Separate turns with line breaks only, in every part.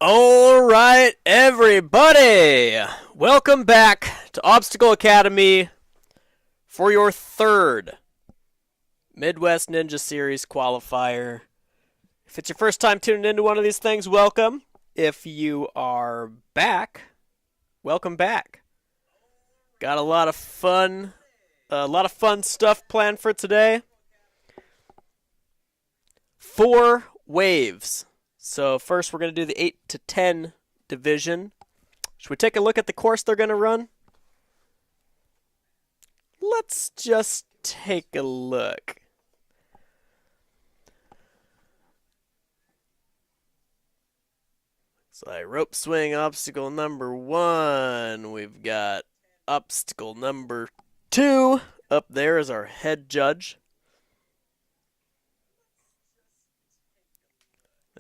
All right, everybody. Welcome back to Obstacle Academy for your third Midwest Ninja Series qualifier. If it's your first time tuning into one of these things, welcome. If you are back, welcome back. Got a lot of fun stuff planned for today. 4 waves. So first we're going to do the 8 to 10 division. Should we take a look at the course they're going to run? Let's just take a look. So rope swing obstacle number 1. We've got obstacle number 2. Up there is our head judge.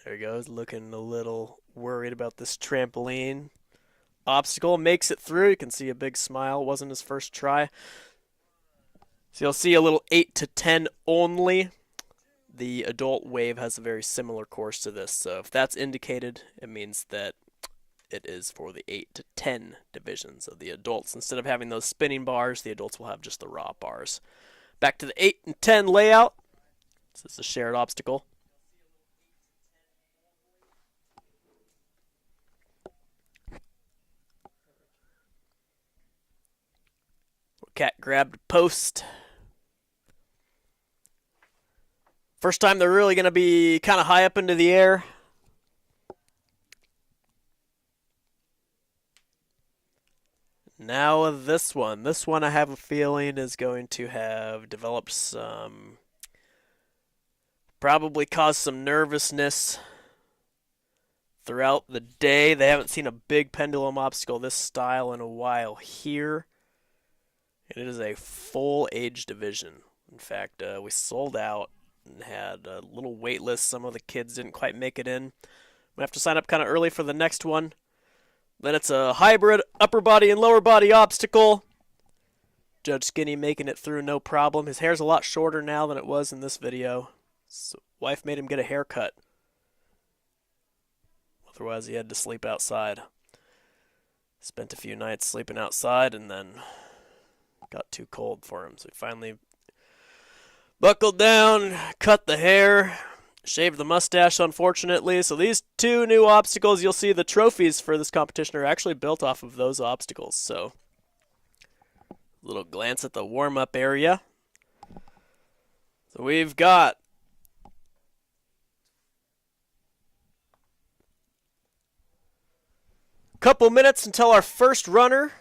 There he goes, looking a little worried about this trampoline. Obstacle makes it through. You can see a big smile. Wasn't his first try. So you'll see a little 8 to 10 only. The adult wave has a very similar course to this. So if that's indicated, it means that it is for the 8 to 10 divisions of the adults. Instead of having those spinning bars, the adults will have just the raw bars. Back to the 8 and 10 layout. This is a shared obstacle. Cat grabbed a post. First time they're really going to be kind of high up into the air. Now this one. This one I have a feeling is going to have developed some... probably caused some nervousness throughout the day. They haven't seen a big pendulum obstacle this style in a while here. It is a full age division. In fact, we sold out and had a little wait list. Some of the kids didn't quite make it in. We have to sign up kind of early for the next one. Then it's a hybrid upper body and lower body obstacle. Judge Skinny making it through no problem. His hair's a lot shorter now than it was in this video. So wife made him get a haircut. Otherwise he had to sleep outside. Spent a few nights sleeping outside and then... got too cold for him, so he finally buckled down, cut the hair, shaved the mustache, unfortunately. So these 2 new obstacles, you'll see the trophies for this competition are actually built off of those obstacles. So a little glance at the warm-up area. So we've got a couple minutes until our first runner.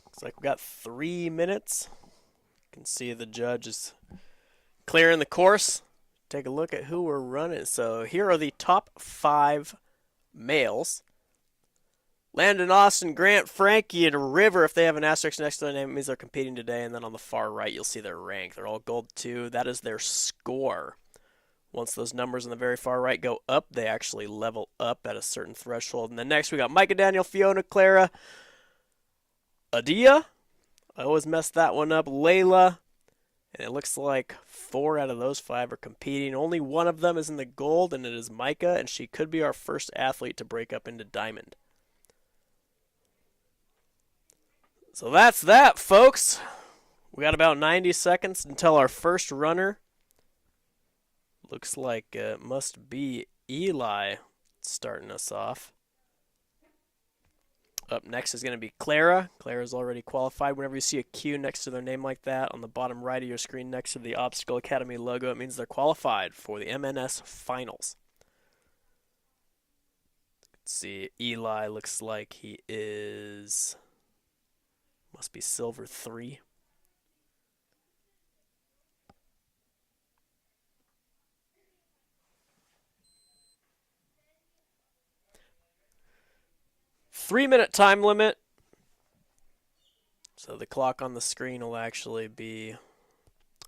Looks like we got 3 minutes. You can see the judge is clearing the course. Take a look at who we're running. So here are the top 5 males. Landon, Austin, Grant, Frankie, and River. If they have an asterisk next to their name, it means they're competing today. And then on the far right, you'll see their rank. They're all gold 2. That is their score. Once those numbers on the very far right go up, they actually level up at a certain threshold. And then next we got Myka Daniel, Fiona, Clara, Adia, I always mess that one up, Layla, and it looks like 4 out of those 5 are competing. Only one of them is in the gold, and it is Myka, and she could be our first athlete to break up into diamond. So that's that, folks. We got about 90 seconds until our first runner. Looks like it must be Eli starting us off. Up next is going to be Clara. Clara's already qualified. Whenever you see a Q next to their name like that, on the bottom right of your screen next to the Obstacle Academy logo, it means they're qualified for the MNS Finals. Let's see, Eli looks like he is... must be silver 3. Three-minute time limit. So the clock on the screen will actually be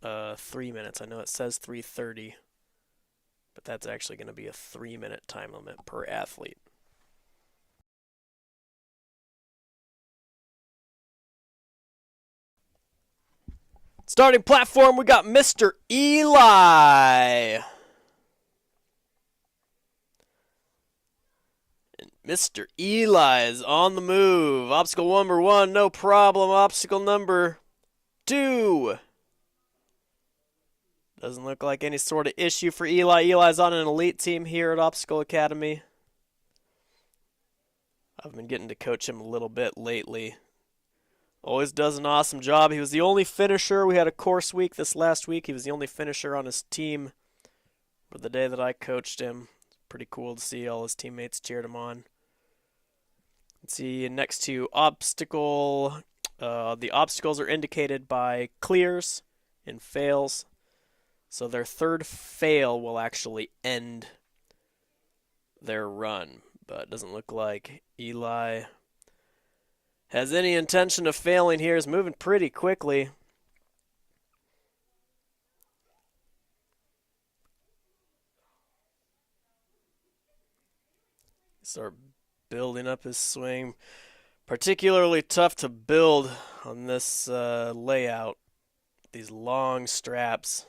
3 minutes. I know it says 3:30, but that's actually going to be a 3-minute time limit per athlete. Starting platform, we got Mr. Eli. In Mr. Eli is on the move. Obstacle number 1, no problem. Obstacle number 2. Doesn't look like any sort of issue for Eli. Eli's on an elite team here at Obstacle Academy. I've been getting to coach him a little bit lately. Always does an awesome job. He was the only finisher. We had a course week this last week. He was the only finisher on his team for the day that I coached him. Pretty cool to see all his teammates cheered him on. Let's see, next to obstacle, the obstacles are indicated by clears and fails. So their third fail will actually end their run. But it doesn't look like Eli has any intention of failing here. He's moving pretty quickly. Start building up his swing. Particularly tough to build on this layout. These long straps.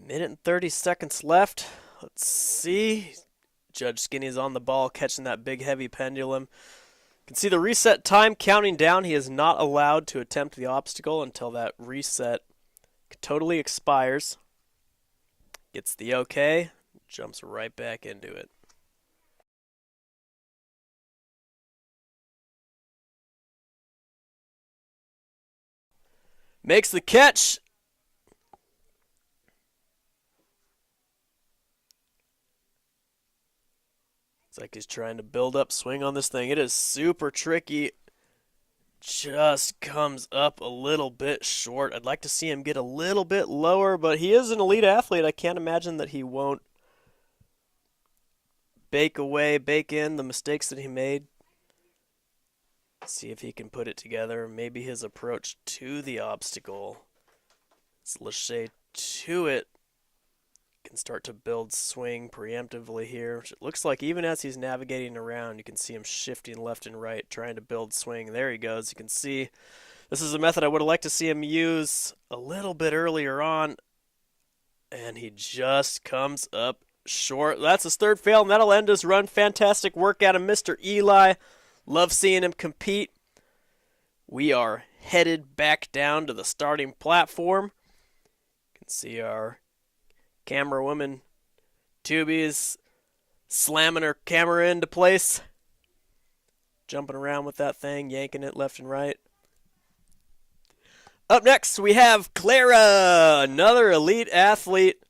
Minute and 30 seconds left. Let's see. Judge Skinny's on the ball, catching that big, heavy pendulum. You can see the reset time counting down. He is not allowed to attempt the obstacle until that reset totally expires. Gets the okay, jumps right back into it. Makes the catch. It's like he's trying to build up swing on this thing. It is super tricky. Just comes up a little bit short. I'd like to see him get a little bit lower, but he is an elite athlete. I can't imagine that he won't bake in the mistakes that he made. See if he can put it together. Maybe his approach to the obstacle. It's Lachey to it. Can start to build swing preemptively here, which it looks like even as he's navigating around, you can see him shifting left and right, trying to build swing. There he goes. You can see this is a method I would have liked to see him use a little bit earlier on, and he just comes up short. That's his third fail, and that'll end his run. Fantastic work out of Mr. Eli. Love seeing him compete. We are headed back down to the starting platform. You can see our camera woman, Tubi, is slamming her camera into place. Jumping around with that thing, yanking it left and right. Up next, we have Clara, another elite athlete.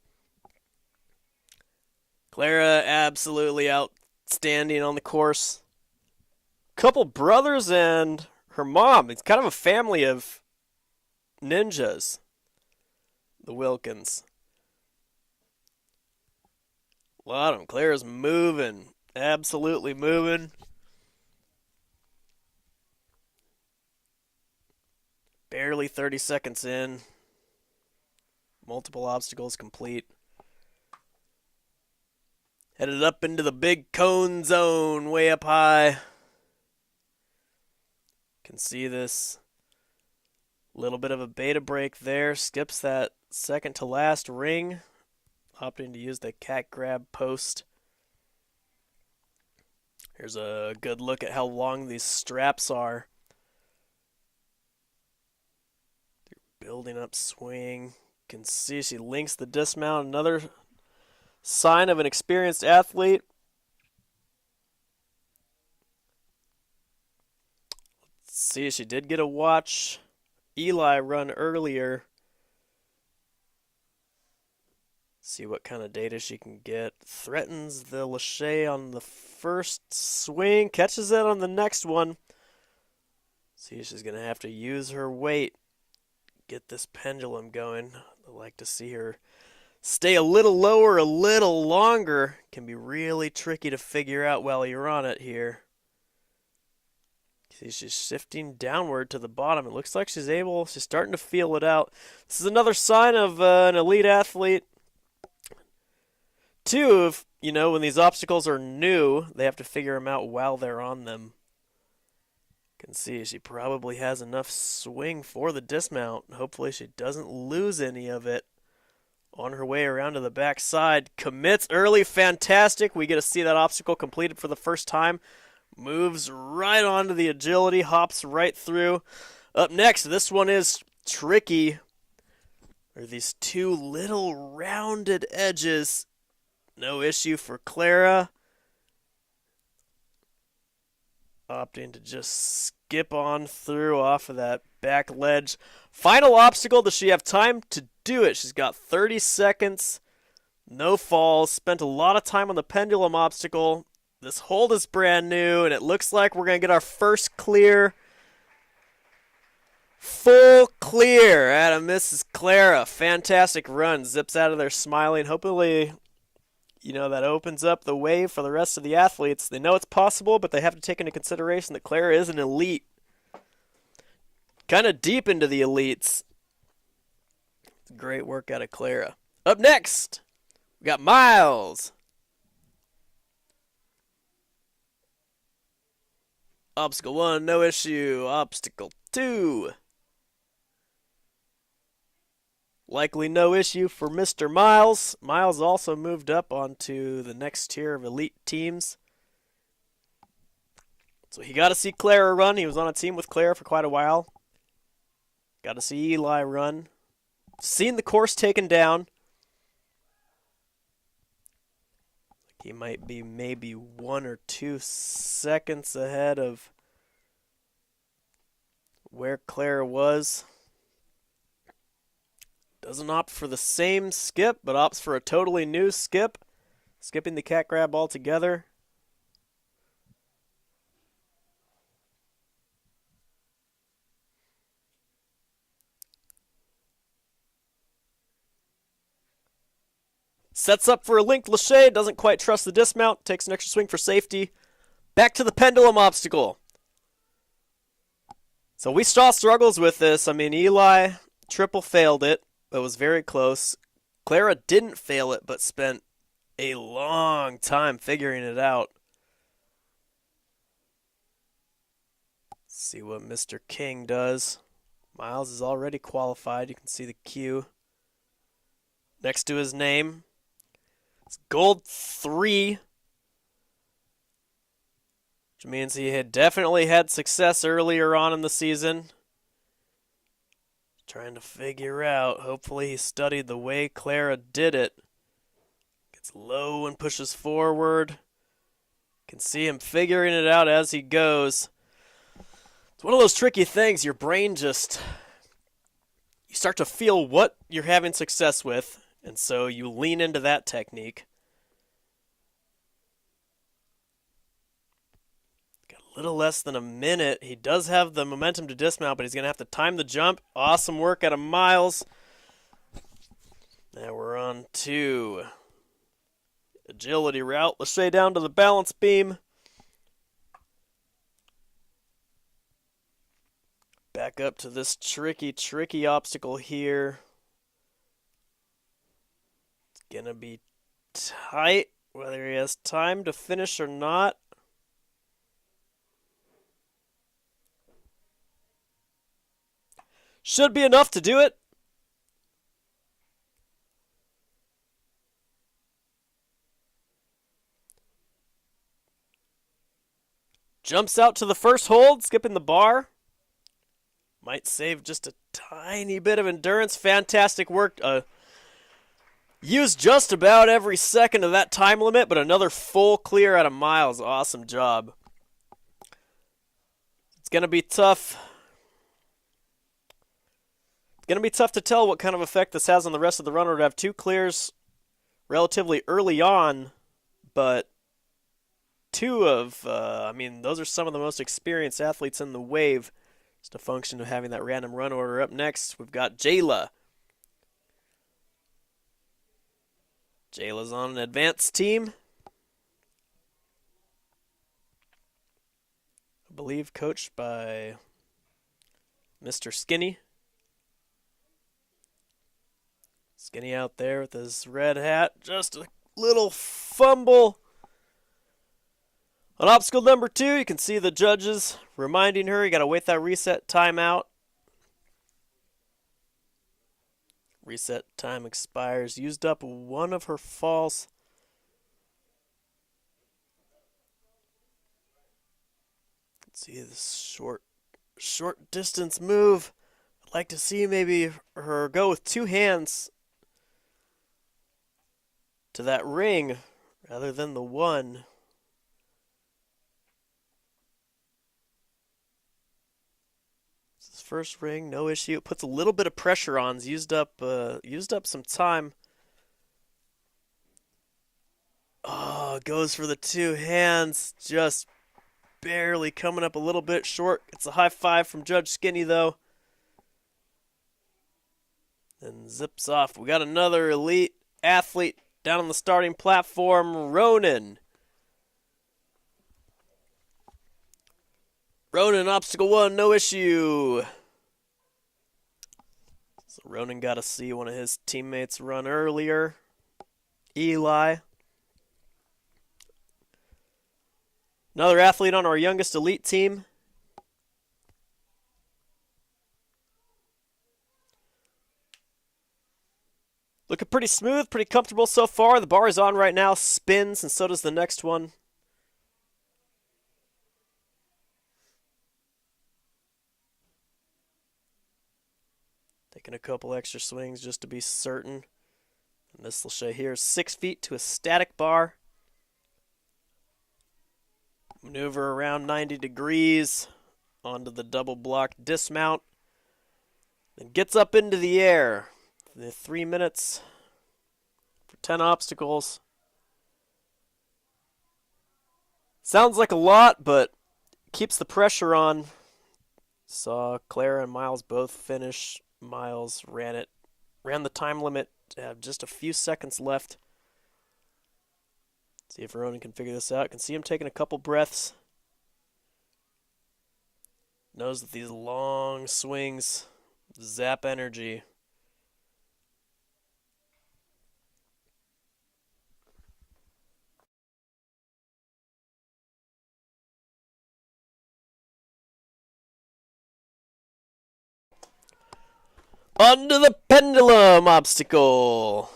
Clara, absolutely outstanding on the course. Couple brothers and her mom. It's kind of a family of ninjas, the Wilkens. A lot of them. Claire's moving. Absolutely moving. Barely 30 seconds in. Multiple obstacles complete. Headed up into the big cone zone way up high. Can see this little bit of a beta break there. Skips that second to last ring. Opting to use the cat grab post. Here's a good look at how long these straps are. They're building up swing. You can see she links the dismount. Another sign of an experienced athlete. Let's see, she did get a watch Eli run earlier. See what kind of data she can get. Threatens the Lachey on the first swing. Catches it on the next one. See, she's going to have to use her weight. Get this pendulum going. I'd like to see her stay a little lower, a little longer. Can be really tricky to figure out while you're on it here. See, she's shifting downward to the bottom. It looks like she's starting to feel it out. This is another sign of an elite athlete. Two, if, when these obstacles are new, they have to figure them out while they're on them. You can see she probably has enough swing for the dismount. Hopefully she doesn't lose any of it. On her way around to the back side, commits early, fantastic. We get to see that obstacle completed for the first time. Moves right onto the agility, hops right through. Up next, this one is tricky. There are these two little rounded edges. No issue for Clara. Opting to just skip on through off of that back ledge. Final obstacle, does she have time to do it? She's got 30 seconds, no falls, spent a lot of time on the pendulum obstacle. This hold is brand new, and it looks like we're going to get our first clear. Full clear out of Mrs. Clara. Fantastic run. Zips out of there smiling. Hopefully, that opens up the way for the rest of the athletes. They know it's possible, but they have to take into consideration that Clara is an elite. Kind of deep into the elites. Great work out of Clara. Up next, we got Miles. Obstacle 1, no issue. Obstacle 2. Likely no issue for Mr. Miles. Miles also moved up onto the next tier of elite teams. So he got to see Clara run. He was on a team with Clara for quite a while. Got to see Eli run. Seen the course taken down. He might be maybe 1 or 2 seconds ahead of where Clara was. Doesn't opt for the same skip, but opts for a totally new skip. Skipping the cat grab altogether. Sets up for a linked lache, doesn't quite trust the dismount, takes an extra swing for safety. Back to the pendulum obstacle. So we saw struggles with this. I mean, Eli triple failed it, but was very close. Clara didn't fail it, but spent a long time figuring it out. Let's see what Mr. King does. Miles is already qualified. You can see the Q next to his name. It's gold 3, which means he had definitely had success earlier on in the season. Trying to figure out, hopefully he studied the way Clara did it. Gets low and pushes forward. Can see him figuring it out as he goes. It's one of those tricky things, your brain just, you start to feel what you're having success with. And so you lean into that technique. Got a little less than a minute. He does have the momentum to dismount, but he's going to have to time the jump. Awesome work out of Miles. Now we're on to agility route. Let's say down to the balance beam. Back up to this tricky obstacle here. Gonna be tight whether he has time to finish or not. Should be enough to do it. Jumps out to the first hold, skipping the bar. Might save just a tiny bit of endurance. Fantastic work. Used just about every second of that time limit, but another full clear out of Miles. Awesome job. It's going to be tough. It's going to be tough to tell what kind of effect this has on the rest of the runner to have 2 clears relatively early on, but 2 of, those are some of the most experienced athletes in the wave. Just a function of having that random run order. Up next, we've got Jayla. Jayla's on an advanced team. I believe coached by Mr. Skinny. Skinny out there with his red hat. Just a little fumble. On obstacle number 2, you can see the judges reminding her you got to wait that reset timeout. Reset time expires. Used up one of her falls. See this short distance move. I'd like to see maybe her go with 2 hands to that ring rather than the one. This first ring, no issue. It puts a little bit of pressure on. It's used up some time. Oh, goes for the 2 hands. Just barely coming up a little bit short. It's a high five from Judge Skinny, though. And zips off. We got another elite athlete down on the starting platform, Ronin. Ronin, obstacle 1, no issue. So Ronin got to see one of his teammates run earlier. Eli. Another athlete on our youngest elite team. Looking pretty smooth, pretty comfortable so far. The bar is on right now, spins, and so does the next one. Taking a couple extra swings just to be certain. And this Lachey here is 6 feet to a static bar. Maneuver around 90 degrees onto the double block dismount. Then gets up into the air. The 3 minutes for 10 obstacles. Sounds like a lot, but keeps the pressure on. Saw Clara and Miles both finish. Miles ran the time limit, just a few seconds left. See if Ronin can figure this out. Can see him taking a couple breaths. Knows that these long swings zap energy. Onto the pendulum obstacle.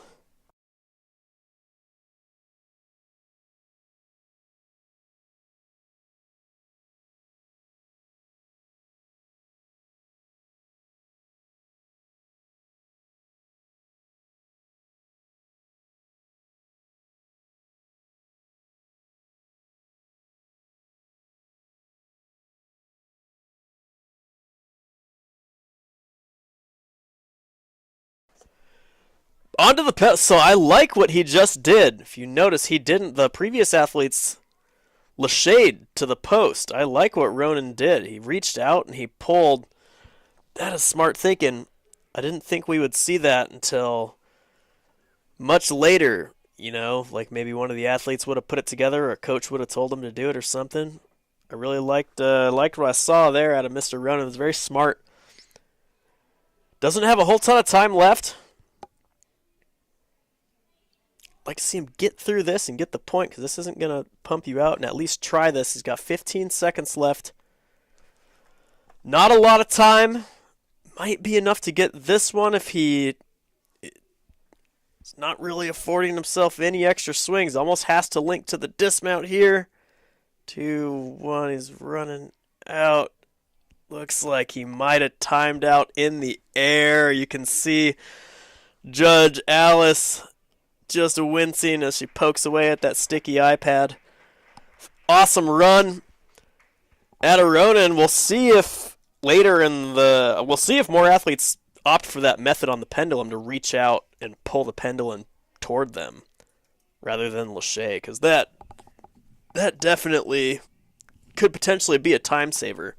Onto the pedal. So I like what he just did. If you notice, he didn't. The previous athletes lashade to the post. I like what Ronin did. He reached out and he pulled. That is smart thinking. I didn't think we would see that until much later. You know, like maybe one of the athletes would have put it together, or a coach would have told him to do it, or something. I really liked what I saw there out of Mr. Ronin. It was very smart. Doesn't have a whole ton of time left. I'd like to see him get through this and get the point, because this isn't going to pump you out, and at least try this. He's got 15 seconds left. Not a lot of time. Might be enough to get this one if he's not really affording himself any extra swings. Almost has to link to the dismount here. 2, 1, he's running out. Looks like he might have timed out in the air. You can see Judge Alice just wincing as she pokes away at that sticky iPad. Awesome run at a Ronin. We'll see if more athletes opt for that method on the pendulum to reach out and pull the pendulum toward them rather than Lachey, because that definitely could potentially be a time saver.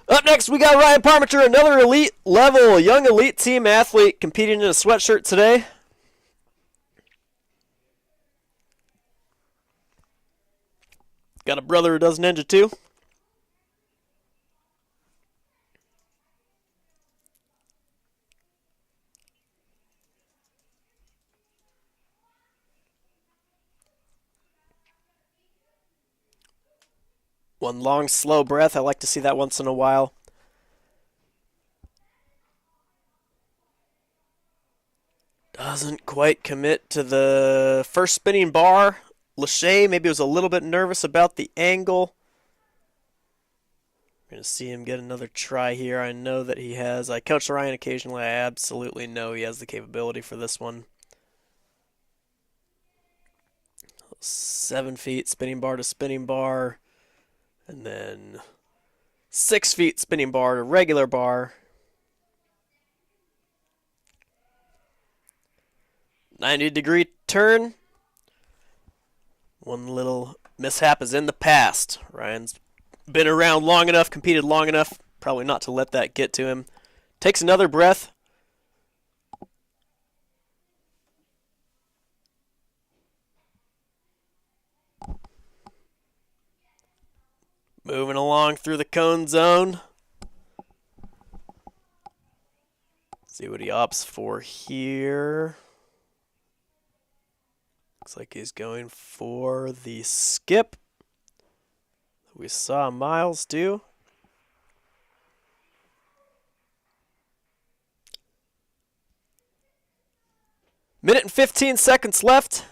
Up next, we got Ryan Parmenter, another elite level, young elite team athlete competing in a sweatshirt today. Got a brother who does ninja too. One long, slow breath. I like to see that once in a while. Doesn't quite commit to the first spinning bar. Lachey maybe was a little bit nervous about the angle. We're going to see him get another try here. I know that he has. I coach Ryan occasionally. I absolutely know he has the capability for this one. 7 feet, spinning bar to spinning bar. And then 6 feet, spinning bar to regular bar. 90-degree turn. One little mishap is in the past. Ryan's been around long enough, competed long enough, probably not to let that get to him. Takes another breath. Moving along through the cone zone. See what he opts for here. Looks like he's going for the skip we saw Miles do. Minute and 15 seconds left.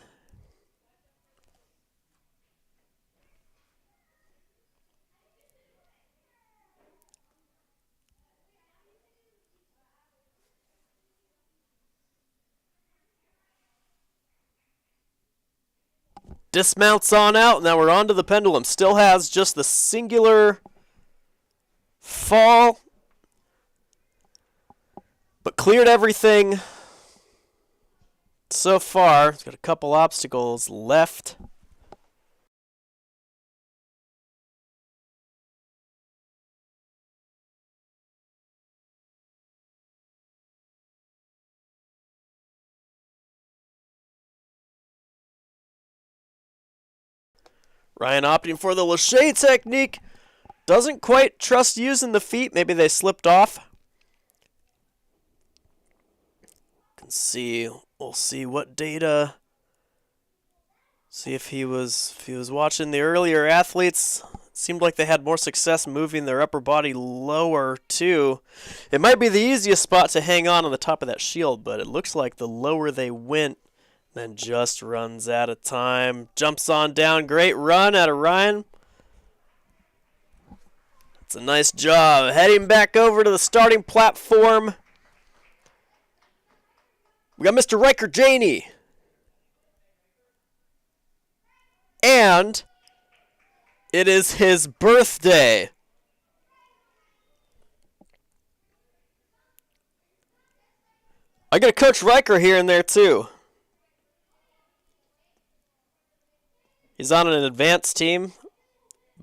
Dismounts on out. Now we're on to the pendulum. Still has just the singular fall, but cleared everything so far. He's got a couple obstacles left. Ryan opting for the Lachey technique. Doesn't quite trust using the feet. Maybe they slipped off. We'll see what data. See if he was watching the earlier athletes. It seemed like they had more success moving their upper body lower too. It might be the easiest spot to hang on the top of that shield, but it looks like the lower they went, then just runs out of time. Jumps on down. Great run out of Ryan. It's a nice job. Heading back over to the starting platform. We got Mr. Ryker Janey. And it is his birthday. I got to coach Ryker here and there too. He's on an advanced team,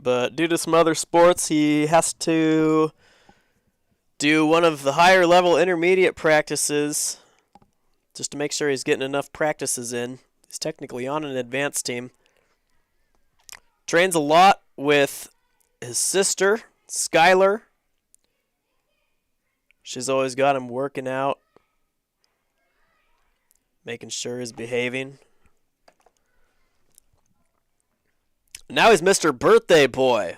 but due to some other sports, he has to do one of the higher level intermediate practices just to make sure he's getting enough practices in. He's technically on an advanced team. Trains a lot with his sister, Skylar. She's always got him working out, making sure he's behaving. Now he's Mr. Birthday Boy.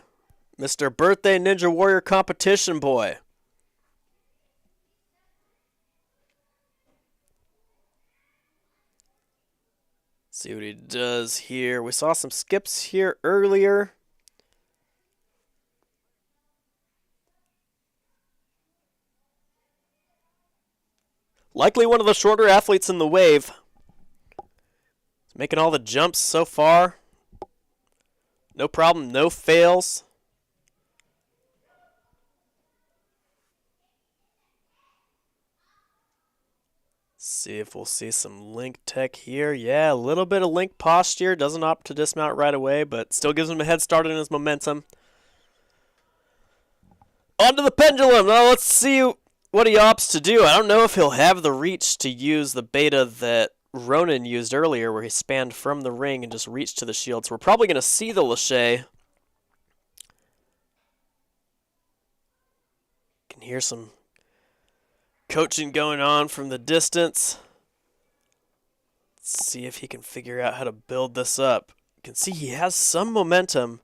Mr. Birthday Ninja Warrior Competition Boy. See what he does here. We saw some skips here earlier. Likely one of the shorter athletes in the wave. He's making all the jumps so far. No problem, no fails. See if we'll see some link tech here. Yeah, a little bit of link posture. Doesn't opt to dismount right away, but still gives him a head start in his momentum. Onto the pendulum. Now let's see what he opts to do. I don't know if he'll have the reach to use the beta that Ronin used earlier, where he spanned from the ring and just reached to the shield. So we're probably going to see the Lachey. Can hear some coaching going on from the distance. Let's see if he can figure out how to build this up. You can see he has some momentum.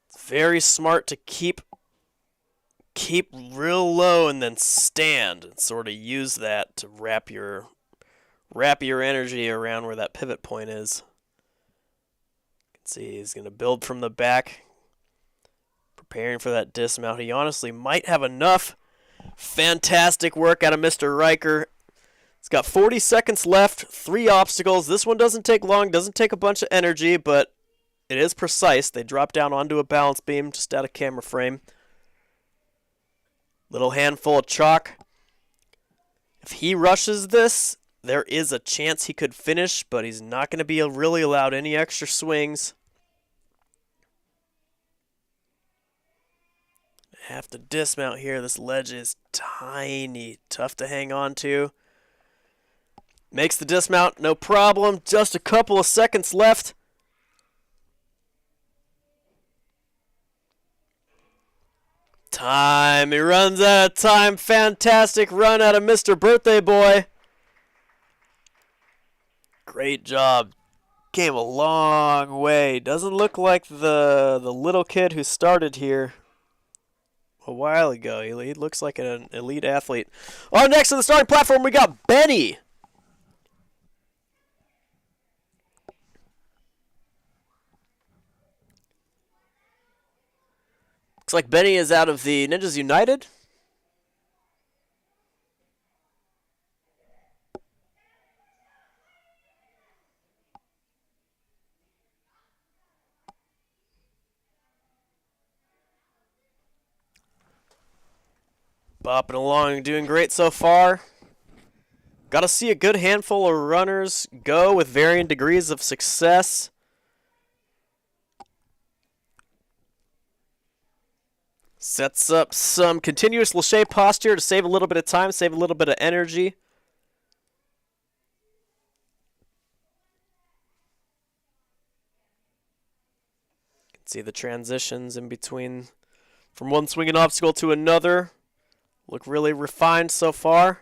It's very smart to keep real low and then stand and sort of use that to wrap your energy around where that pivot point is. You can see he's going to build from the back, preparing for that dismount. He honestly might have enough. Fantastic work out of Mr. Ryker. He's got 40 seconds left, 3 obstacles. This one doesn't take long, doesn't take a bunch of energy, but it is precise. They drop down onto a balance beam just out of camera frame. Little handful of chalk. If he rushes this, there is a chance he could finish, but he's not going to be really allowed any extra swings. Have to dismount here. This ledge is tiny, tough to hang on to. Makes the dismount, no problem. Just a couple of seconds left. Time. He runs out of time. Fantastic run out of Mr. Birthday Boy. Great job. Came a long way. Doesn't look like the little kid who started here a while ago. He looks like an elite athlete. Oh, next to the starting platform, we got Benny. Looks like Benny is out of the Ninjas United. Bopping along, doing great so far. Got to see a good handful of runners go with varying degrees of success. Sets up some continuous lache posture to save a little bit of time, save a little bit of energy. You can see the transitions in between from one swinging obstacle to another. Look really refined so far.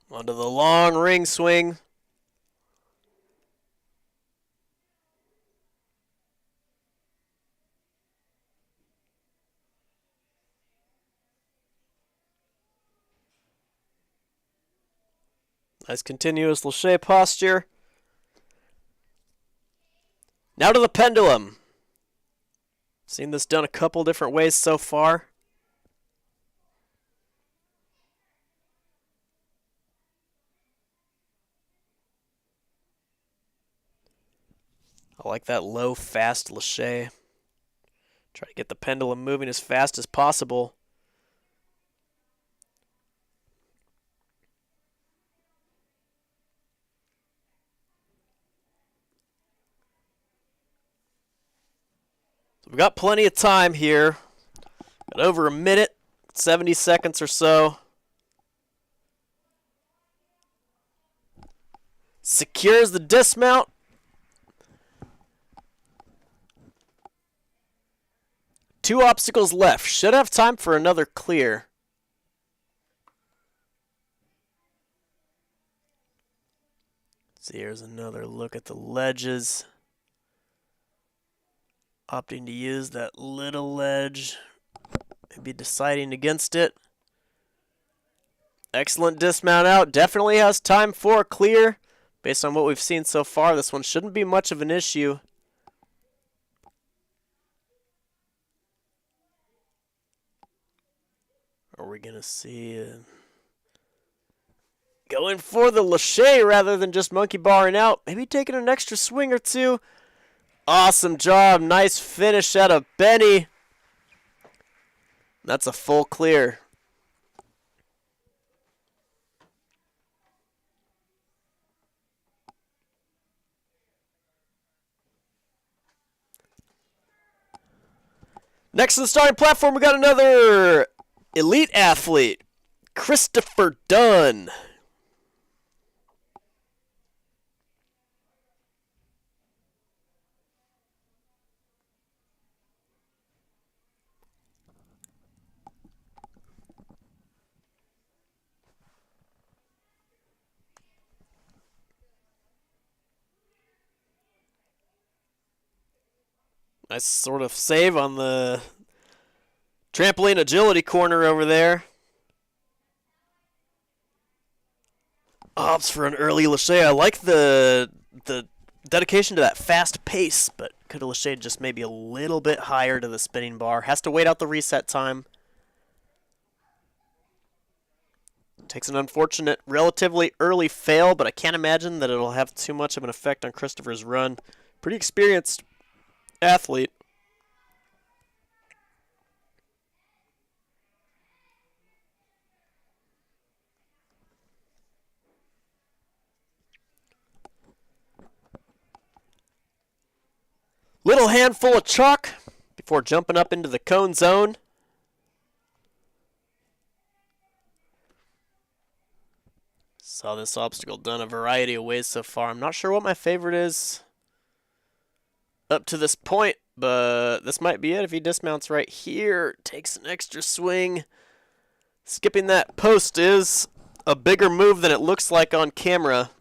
Onto the long ring swing. Nice continuous lache posture. Now to the pendulum. Seen this done a couple different ways so far. I like that low, fast lache. Try to get the pendulum moving as fast as possible. So we've got plenty of time here. Got over a minute, 70 seconds or so. Secures the dismount. Two obstacles left. Should have time for another clear. See, here's another look at the ledges. Opting to use that little ledge. Maybe deciding against it. Excellent dismount out. Definitely has time for a clear. Based on what we've seen so far, this one shouldn't be much of an issue. Are we going to see going for the lache rather than just monkey barring out? Maybe taking an extra swing or two. Awesome job. Nice finish out of Benny. That's a full clear. Next to the starting platform, we got another elite athlete, Christopher Dunn. Nice sort of save on the trampoline agility corner over there. Opts for an early Lachey. I like the dedication to that fast pace, but could have Lachey just maybe a little bit higher to the spinning bar. Has to wait out the reset time. Takes an unfortunate, relatively early fail, but I can't imagine that it'll have too much of an effect on Christopher's run. Pretty experienced athlete. Little handful of chalk before jumping up into the cone zone. Saw this obstacle done a variety of ways so far. I'm not sure what my favorite is up to this point, but this might be it. If he dismounts right here, takes an extra swing. Skipping that post is a bigger move than it looks like on camera.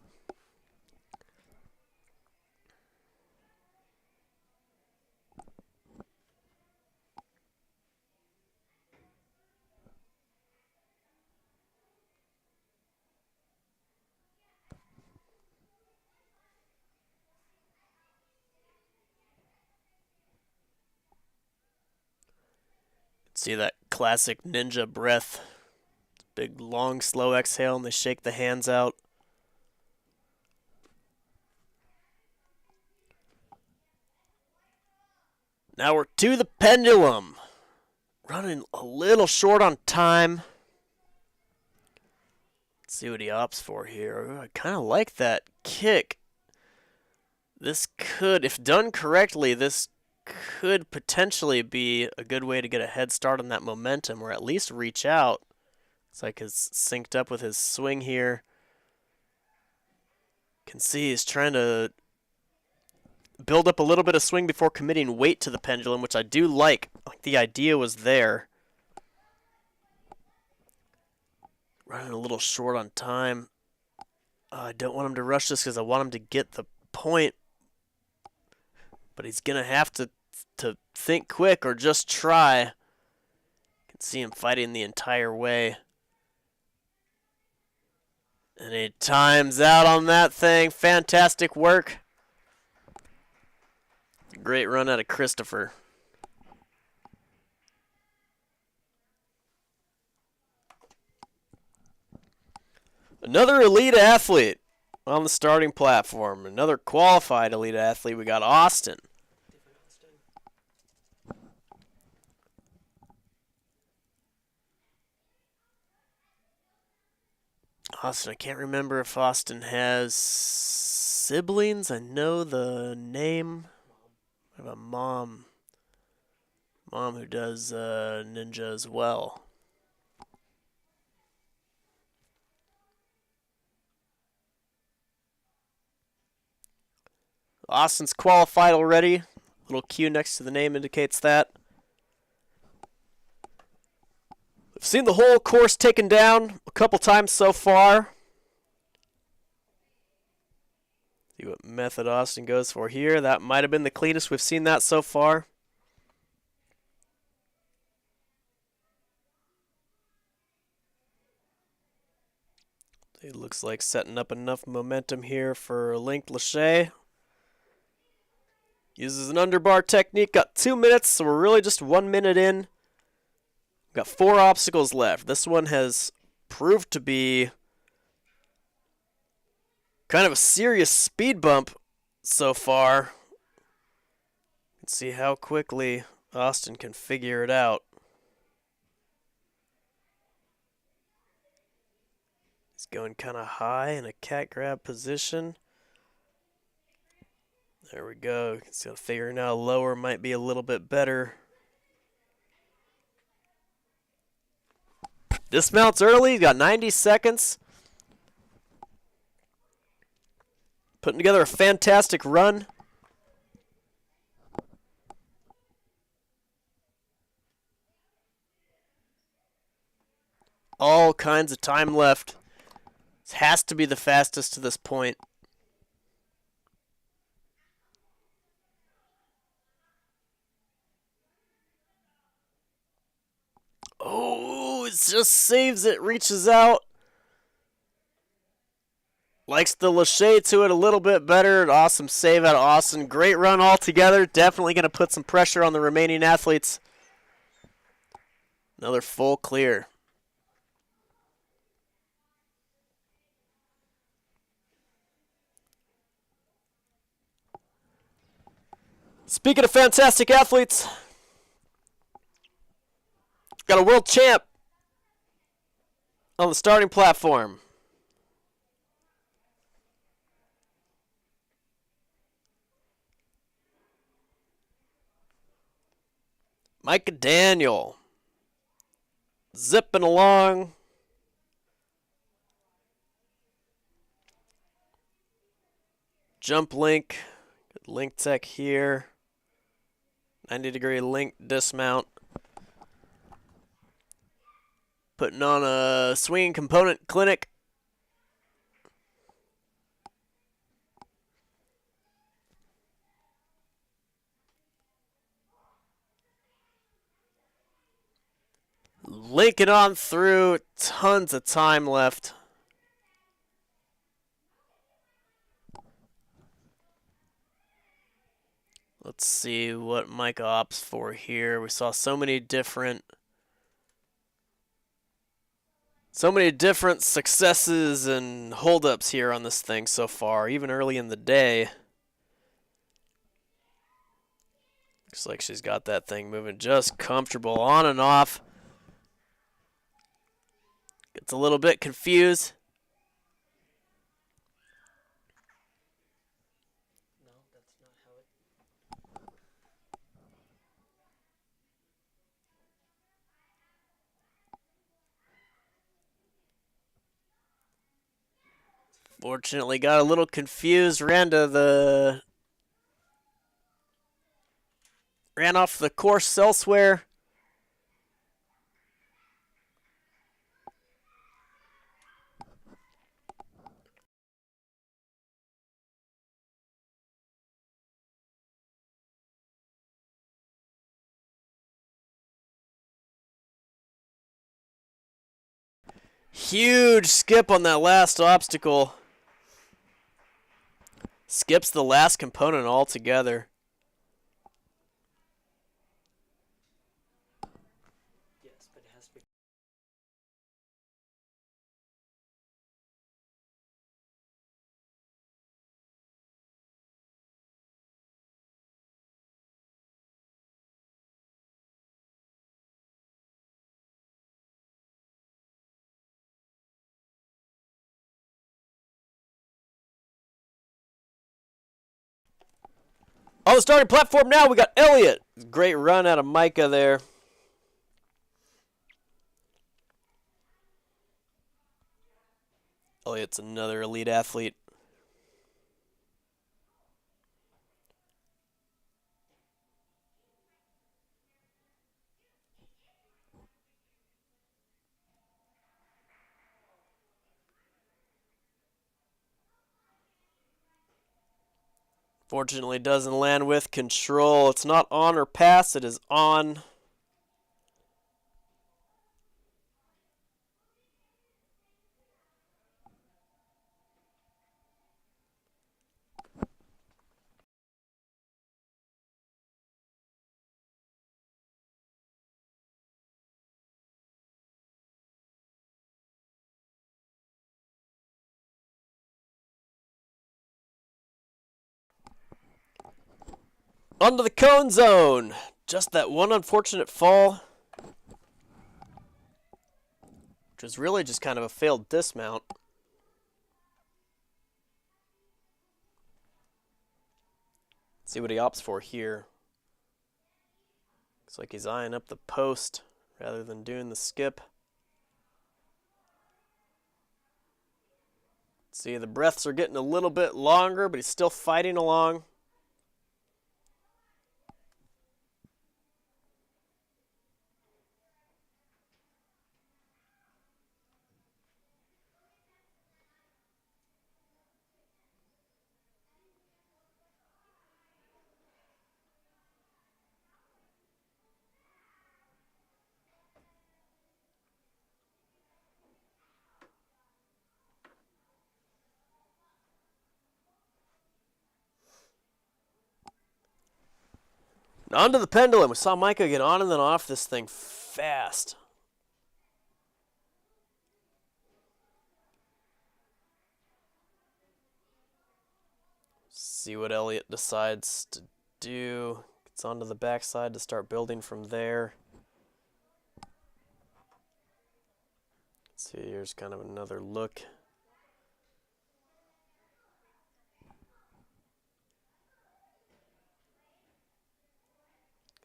See that classic ninja breath. Big, long, slow exhale, and they shake the hands out. Now we're to the pendulum. Running a little short on time. Let's see what he opts for here. I kind of like that kick. This could, if done correctly, this could potentially be a good way to get a head start on that momentum, or at least reach out. It's like it's synced up with his swing here. Can see he's trying to build up a little bit of swing before committing weight to the pendulum, which I do like. Like the idea was there. Running a little short on time. I don't want him to rush this because I want him to get the point. But he's going to have to think quick or just try. You can see him fighting the entire way. And he times out on that thing. Fantastic work. Great run out of Christopher. Another elite athlete on the starting platform. Another qualified elite athlete. We got Austin. Austin, I can't remember if Austin has siblings. I know the name. I have a mom who does ninja as well. Austin's qualified already. Little Q next to the name indicates that. We've seen the whole course taken down a couple times so far. See what method Austin goes for here. That might have been the cleanest we've seen that so far. It looks like setting up enough momentum here for linked Lachey. Uses an underbar technique. Got 2 minutes, so we're really just 1 minute in. Got 4 obstacles left. This one has proved to be kind of a serious speed bump so far. Let's see how quickly Austin can figure it out. He's going kind of high in a cat grab position. There we go. He's got to figure now lower might be a little bit better. Dismounts early. He's got 90 seconds. Putting together a fantastic run. All kinds of time left. This has to be the fastest to this point. just saves it, reaches out. Likes the lachey to it a little bit better. An awesome save out of Austin. Great run altogether. Definitely going to put some pressure on the remaining athletes. Another full clear. Speaking of fantastic athletes, got a world champ on the starting platform. Myka Daniel. Zipping along. Jump link. Good link tech here. 90-degree link dismount. Putting on a swinging component clinic. Linking on through. Tons of time left. Let's see what Myka opts for here. We saw so many different successes and holdups here on this thing so far, even early in the day. Looks like she's got that thing moving just comfortable on and off. Gets a little bit confused. Fortunately, got a little confused. Ran off the course elsewhere. Huge skip on that last obstacle. Skips the last component altogether.
Yes, but it has to be.
On the starting platform now, we got Eliott. Great run out of Myka there. Eliott's another elite athlete. Fortunately, doesn't land with control. It's not on or pass. It is on. Onto the cone zone. Just that one unfortunate fall, which was really just kind of a failed dismount. Let's see what he opts for here. Looks like he's eyeing up the post rather than doing the skip. See, the breaths are getting a little bit longer, but he's still fighting along. Onto the pendulum. We saw Myka get on and then off this thing fast. See what Eliott decides to do. Gets onto the backside to start building from there. Let's see, here's kind of another look.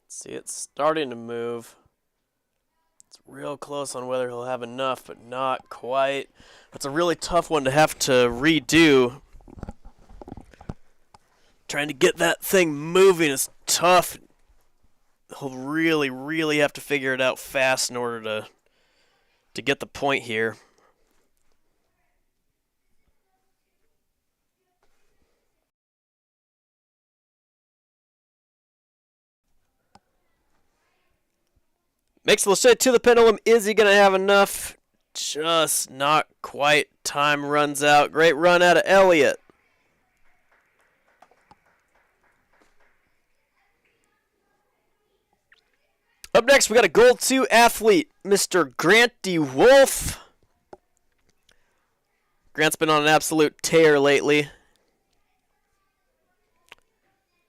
See, it's starting to move. It's real close on whether he'll have enough, but not quite. That's a really tough one to have to redo. Trying to get that thing moving is tough. He'll really, really have to figure it out fast in order to get the point here. Makes Lachey to the pendulum. Is he going to have enough? Just not quite. Time runs out. Great run out of Eliott. Up next, we got a Gold 2 athlete, Mr. Grant Wolff. Grant's been on an absolute tear lately.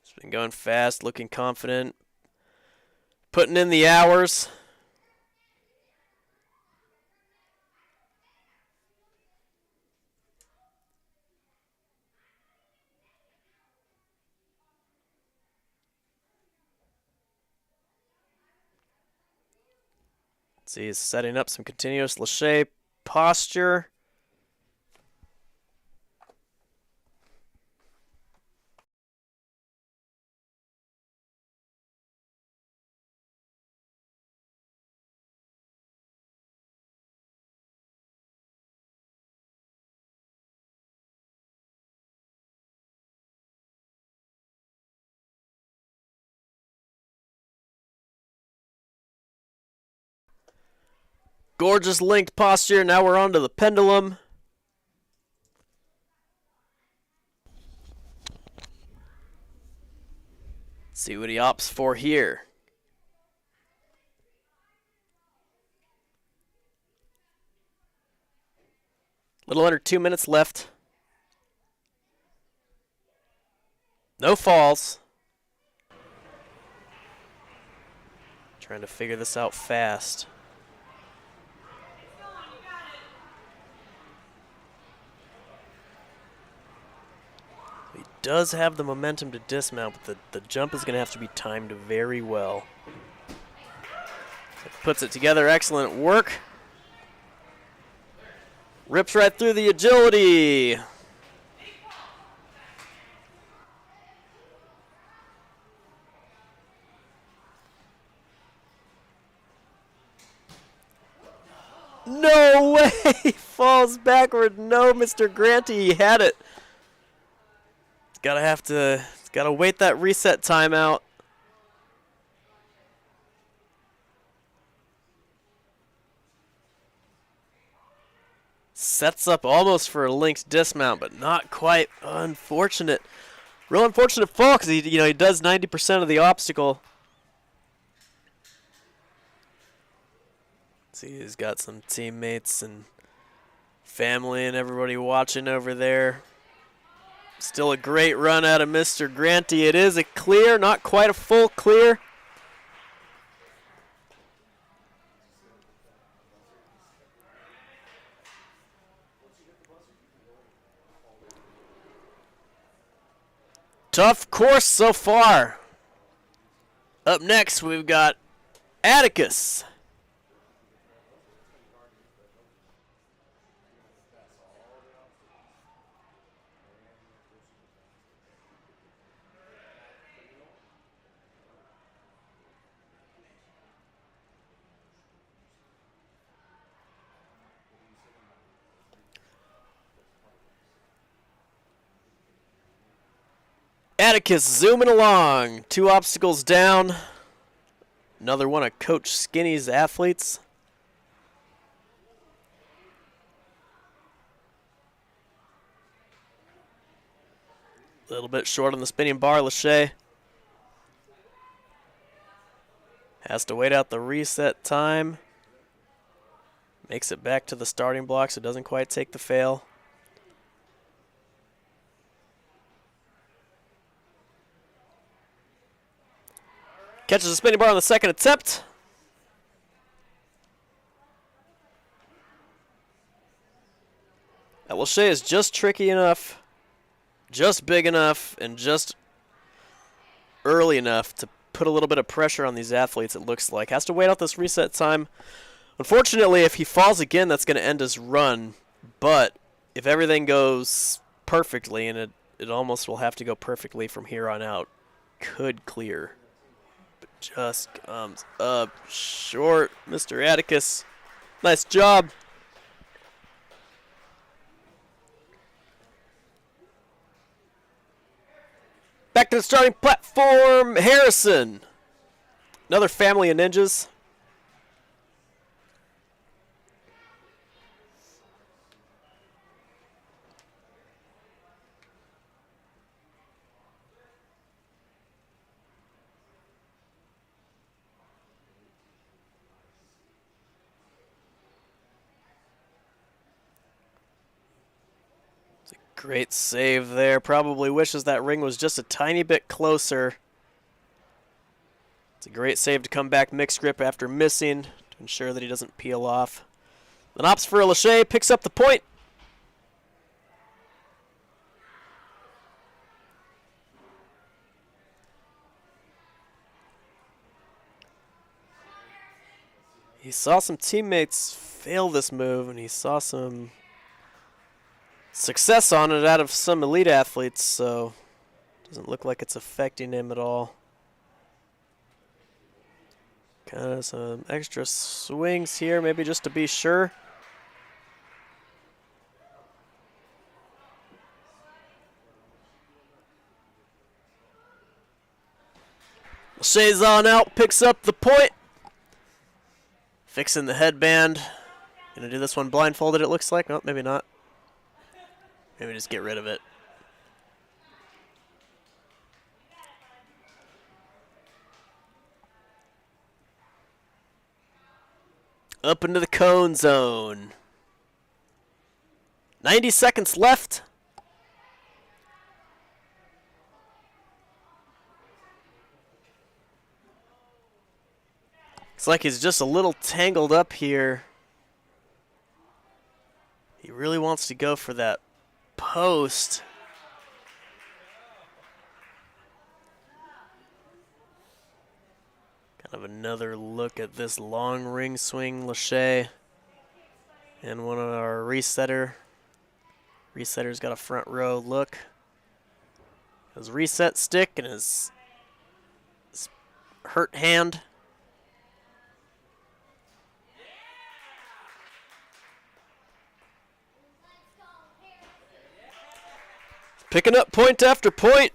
He's been going fast, looking confident, putting in the hours. See, he's setting up some continuous Lachey posture. Gorgeous linked posture. Now we're on to the pendulum. Let's see what he opts for here. Little under 2 minutes left. No falls. Trying to figure this out fast. He does have the momentum to dismount, but the jump is going to have to be timed very well. Puts it together, excellent work. Rips right through the agility. No way! Falls backward. No, Mr. Granty, he had it. Gotta wait that reset timeout. Sets up almost for a linked dismount, but not quite. Unfortunate. Real unfortunate fall because he does 90% of the obstacle. See, he's got some teammates and family and everybody watching over there. Still a great run out of Mr. Granty. It is a clear, not quite a full clear. Tough course so far. Up next, we've got Atticus. Atticus zooming along. 2 obstacles down. Another one of Coach Skinny's athletes. A little bit short on the spinning bar, Lachey. Has to wait out the reset time. Makes it back to the starting block, so doesn't quite take the fail. Catches a spinning bar on the second attempt. That Lachey is just tricky enough, just big enough, and just early enough to put a little bit of pressure on these athletes, it looks like. Has to wait out this reset time. Unfortunately, if he falls again, that's going to end his run. But if everything goes perfectly, and it almost will have to go perfectly from here on out, could clear. But just comes up short. Mr. Atticus, nice job. Back to the starting platform, Harrison. Another family of ninjas. Great save there. Probably wishes that ring was just a tiny bit closer. It's a great save to come back mixed grip after missing to ensure that he doesn't peel off. Then opts for Lachey, picks up the point. He saw some teammates fail this move, and he saw some success on it out of some elite athletes, so doesn't look like it's affecting him at all. Kind of some extra swings here, maybe just to be sure. Lachey's on out, picks up the point. Fixing the headband. Gonna do this one blindfolded, it looks like. Oh, maybe not. Maybe just get rid of it. Up into the cone zone. 90 seconds left. Looks like he's just a little tangled up here. He really wants to go for that post. Kind of another look at this long ring swing, Lachey. And one of our resetter's got a front row look. His reset stick and his hurt hand. Picking up point after point.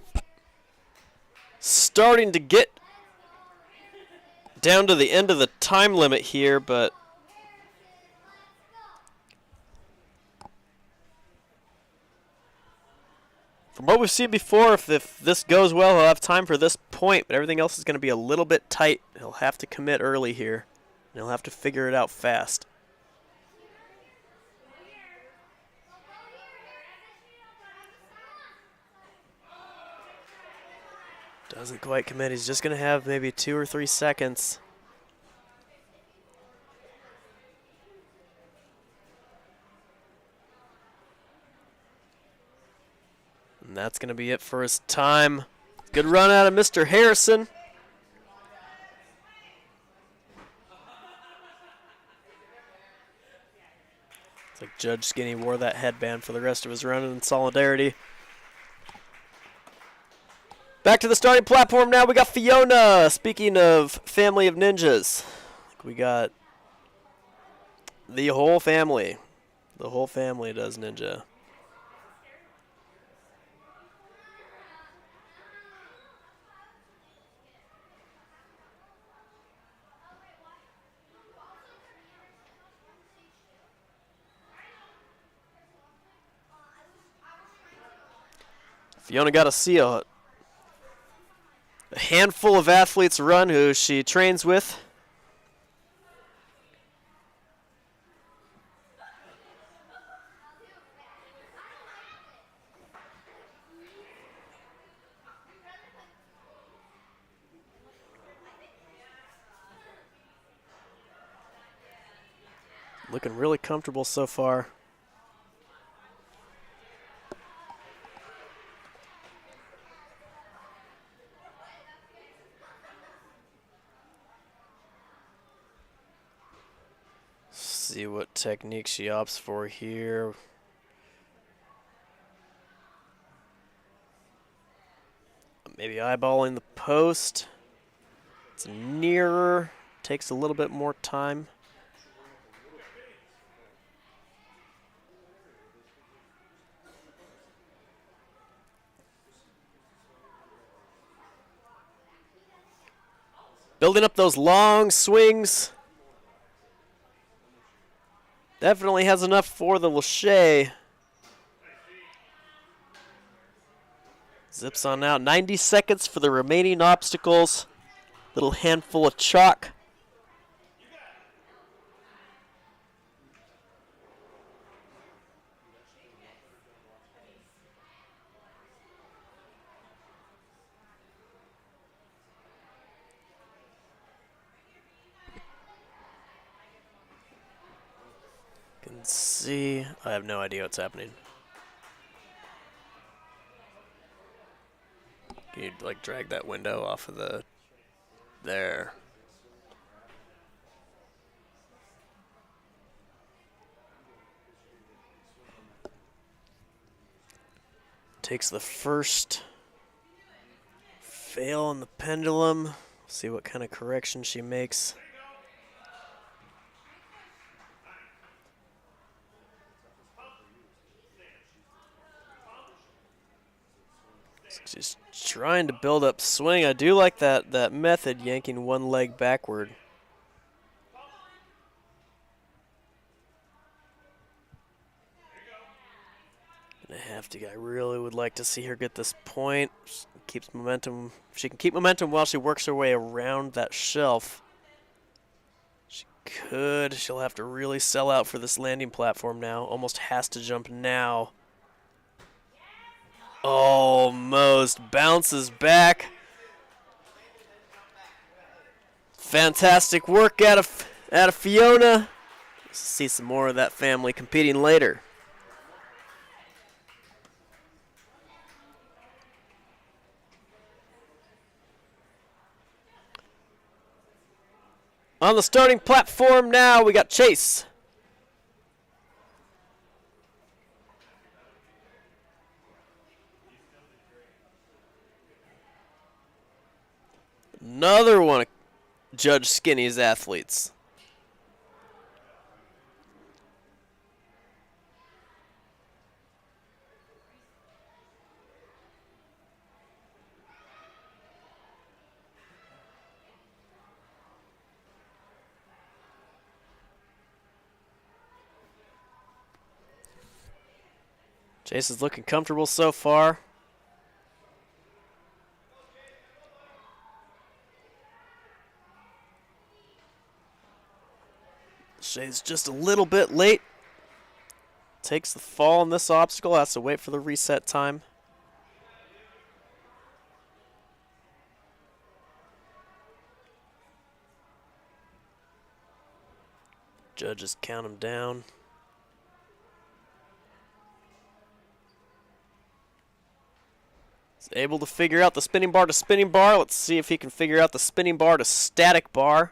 Starting to get down to the end of the time limit here, but from what we've seen before, if this goes well, he'll have time for this point, but everything else is going to be a little bit tight. He'll have to commit early here, and he'll have to figure it out fast. Doesn't quite commit. He's just going to have maybe 2 or 3 seconds. And that's going to be it for his time. Good run out of Mr. Harrison. It's like Judge Skinny wore that headband for the rest of his run in solidarity. Back to the starting platform now. We got Fiona. Speaking of family of ninjas, we got the whole family. The whole family does ninja. Fiona got to see a handful of athletes run who she trains with. looking really comfortable so far. See what technique she opts for here. Maybe eyeballing the post. It's nearer. Takes a little bit more time. Building up those long swings. Definitely has enough for the Lachey. Zips on out. 90 seconds for the remaining obstacles. Little handful of chalk. Can see. I have no idea what's happening. Can you like drag that window off of the there? Takes the first fail on the pendulum. See what kind of correction she makes. She's trying to build up swing. I do like that method, yanking one leg backward. And I really would like to see her get this point. She keeps momentum. She can keep momentum while she works her way around that shelf. She could. She'll have to really sell out for this landing platform now. Almost has to jump now. Almost bounces back. Fantastic work out of Fiona. See some more of that family competing later. On the starting platform now, we got Chase. Another one of Judge Skinny's athletes. Chase is looking comfortable so far. Shay's just a little bit late. Takes the fall on this obstacle. Has to wait for the reset time. Judges count him down. He's able to figure out the spinning bar to spinning bar. Let's see if he can figure out the spinning bar to static bar.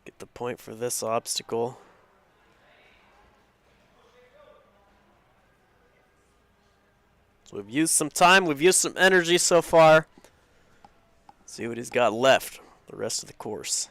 Get the point for this obstacle. So we've used some time, we've used some energy so far. See what he's got left the rest of the course.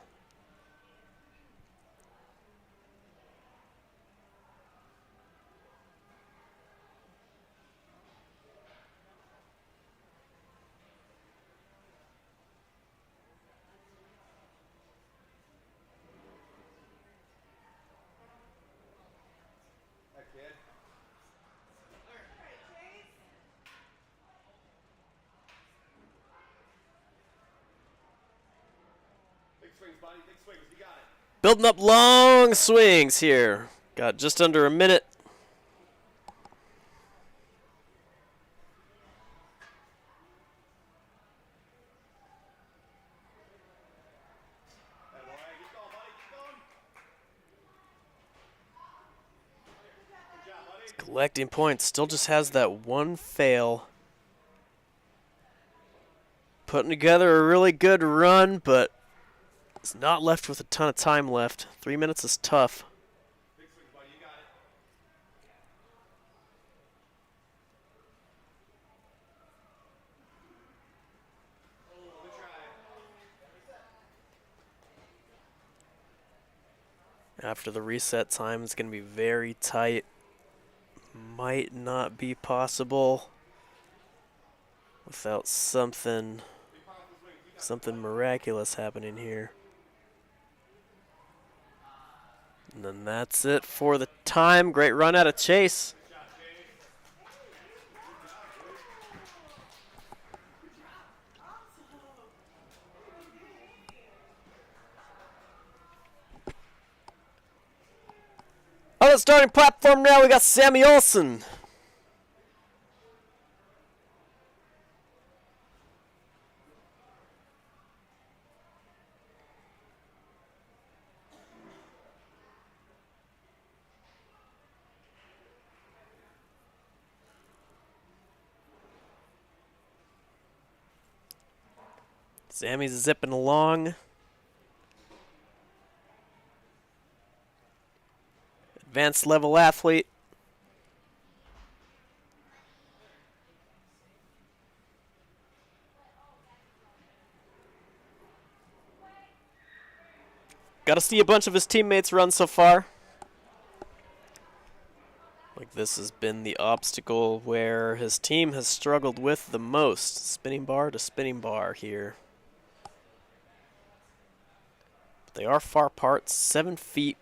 Building up long swings here. Got just under a minute. Collecting points. Still just has that one fail. Putting together a really good run, but it's not left with a ton of time left. 3 minutes is tough. After the reset time, it's going to be very tight. Might not be possible without something miraculous happening here. And then that's it for the time. Great run out of Chase. On the starting platform now, we got Sammy Olson. Sammy's zipping along. Advanced level athlete. Got to see a bunch of his teammates run so far. Like this has been the obstacle where his team has struggled with the most. Spinning bar to spinning bar here. But they are far apart, 7 feet.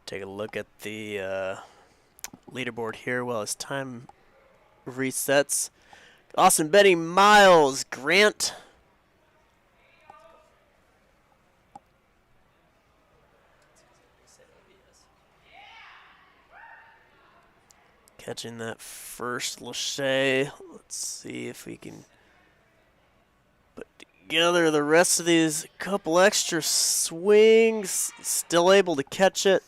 Take a look at the leaderboard here while his time resets. Austin Betty, Miles, Grant. Catching that first Lachey. Let's see if we can put together the rest of these couple extra swings. Still able to catch it.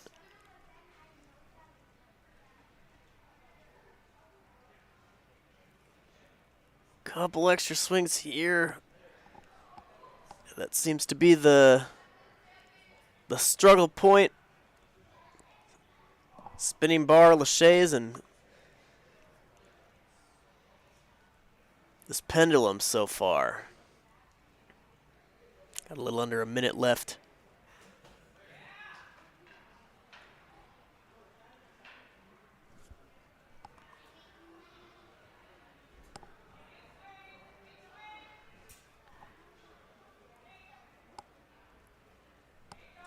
Couple extra swings here. That seems to be the struggle point. Spinning bar, Lachey's, and this pendulum so far. Got a little under a minute left.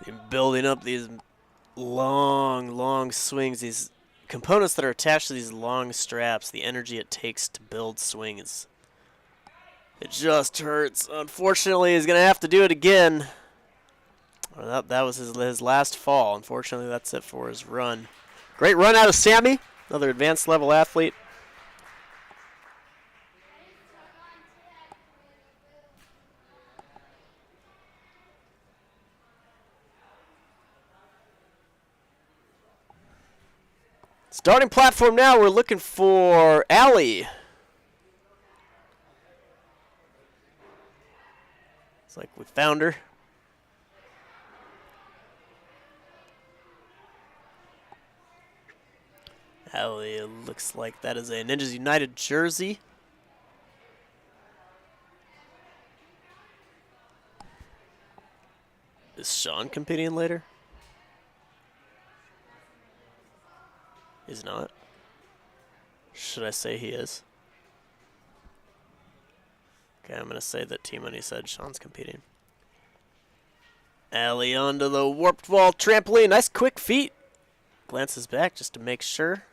And building up these long swings, these components that are attached to these long straps, the energy it takes to build swings. It just hurts. Unfortunately, he's going to have to do it again. Well, that was his last fall. Unfortunately, that's it for his run. Great run out of Sammy, another advanced level athlete. Starting platform now, we're looking for Ali. It's like we found her. Ali, it looks like that is a Ninjas United jersey. Is Sean competing later? He's not. Should I say he is? Okay, I'm going to say that T-Money said Sean's competing. Ali onto the warped wall trampoline. Nice quick feet. Glances back just to make sure.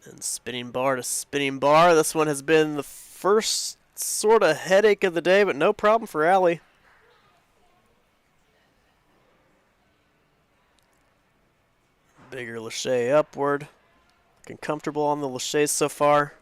And spinning bar to spinning bar. This one has been the first sort of headache of the day, but no problem for Ali. Bigger Lachey upward. Looking comfortable on the laches so far.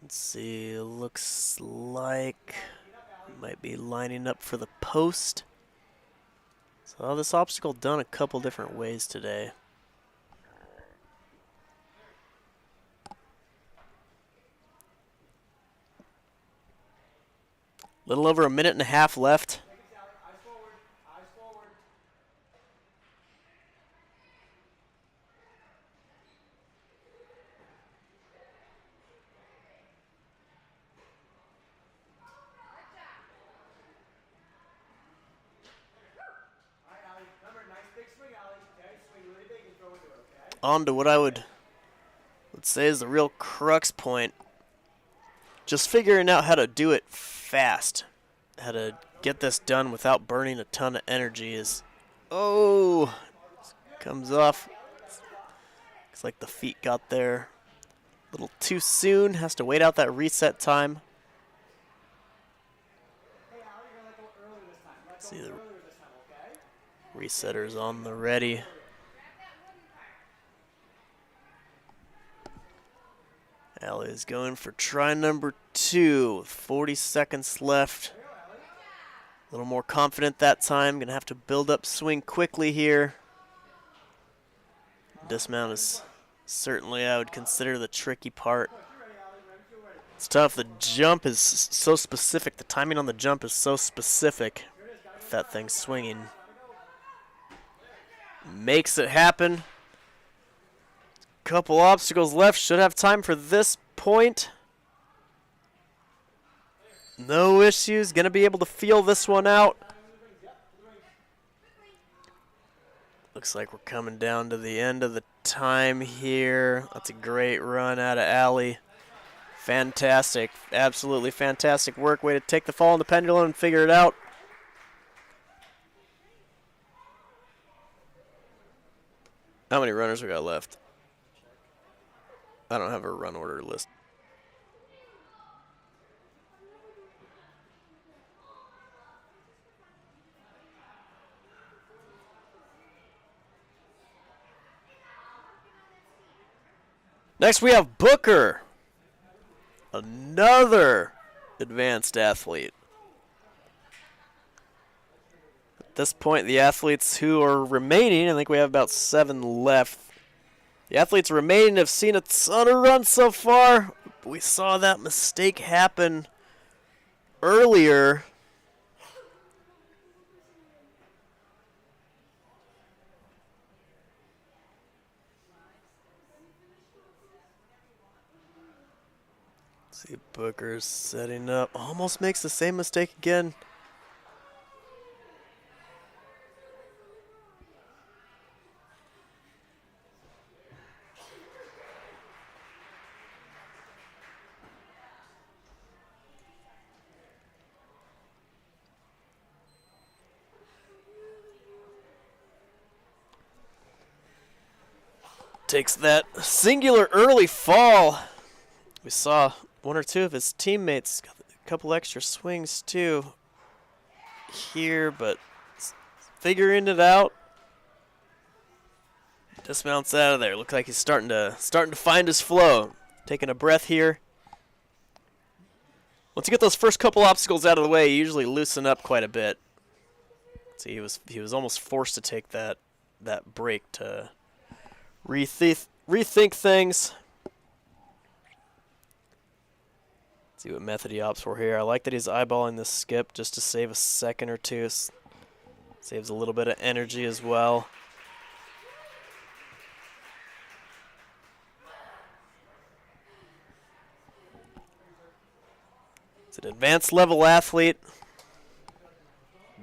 Let's see, looks like might be lining up for the post. So this obstacle done a couple different ways today. Little over a minute and a half left. On to what I would say is the real crux point. Just figuring out how to do it fast. How to get this done without burning a ton of energy is... Oh! Comes off. Looks like the feet got there a little too soon. Has to wait out that reset time. Let's see, the resetter's on the ready. Ali is going for try number 2. 40 seconds left. A little more confident that time. Going to have to build up swing quickly here. Dismount is certainly, I would consider, the tricky part. It's tough. The jump is so specific. The timing on the jump is so specific. If that thing's swinging. Makes it happen. Couple obstacles left. Should have time for this point. No issues. Gonna be able to feel this one out. Looks like we're coming down to the end of the time here. That's a great run out of Ali. Fantastic. Absolutely fantastic work. Way to take the fall on the pendulum and figure it out. How many runners we got left? I don't have a run order list. Next we have Booker, another advanced athlete. At this point, the athletes who are remaining, I think we have about 7 left. The athletes remaining have seen a ton of runs so far. We saw that mistake happen earlier. See, Booker's setting up. Almost makes the same mistake again. Takes that singular early fall. We saw 1 or 2 of his teammates got a couple extra swings too here, but figuring it out. Dismounts out of there. Looks like he's starting to find his flow. Taking a breath here. Once you get those first couple obstacles out of the way, you usually loosen up quite a bit. See, he was almost forced to take that break to rethink things. Let's see what method he opts for here. I like that he's eyeballing this skip just to save a second or two. Saves a little bit of energy as well. It's an advanced level athlete.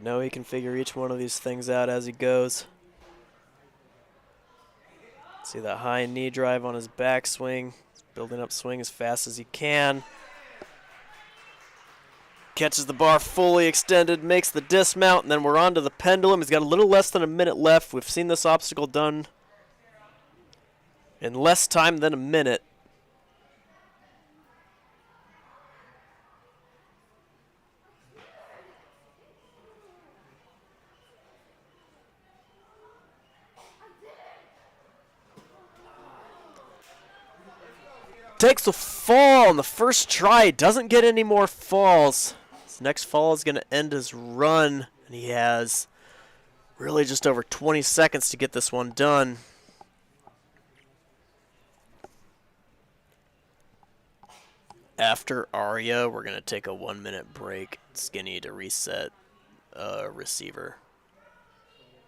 Know he can figure each one of these things out as he goes. See that high knee drive on his backswing. He's building up swing as fast as he can. Catches the bar fully extended, makes the dismount, and then we're on to the pendulum. He's got a little less than a minute left. We've seen this obstacle done in less time than a minute. Takes a fall on the first try. Doesn't get any more falls. His next fall is going to end his run, and he has really just over 20 seconds to get this one done. After Ariya, we're going to take a 1-minute break. Skinny to reset receiver.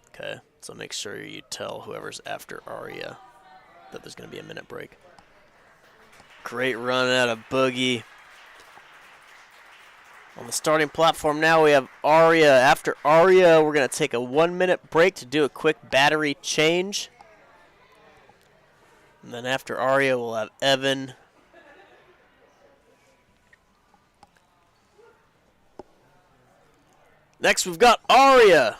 Okay, so make sure you tell whoever's after Ariya that there's going to be a minute break. Great run out of Boogie. On the starting platform now we have Ariya. After Ariya, we're going to take a 1-minute break to do a quick battery change. And then after Ariya, we'll have Evan. Next, we've got Ariya.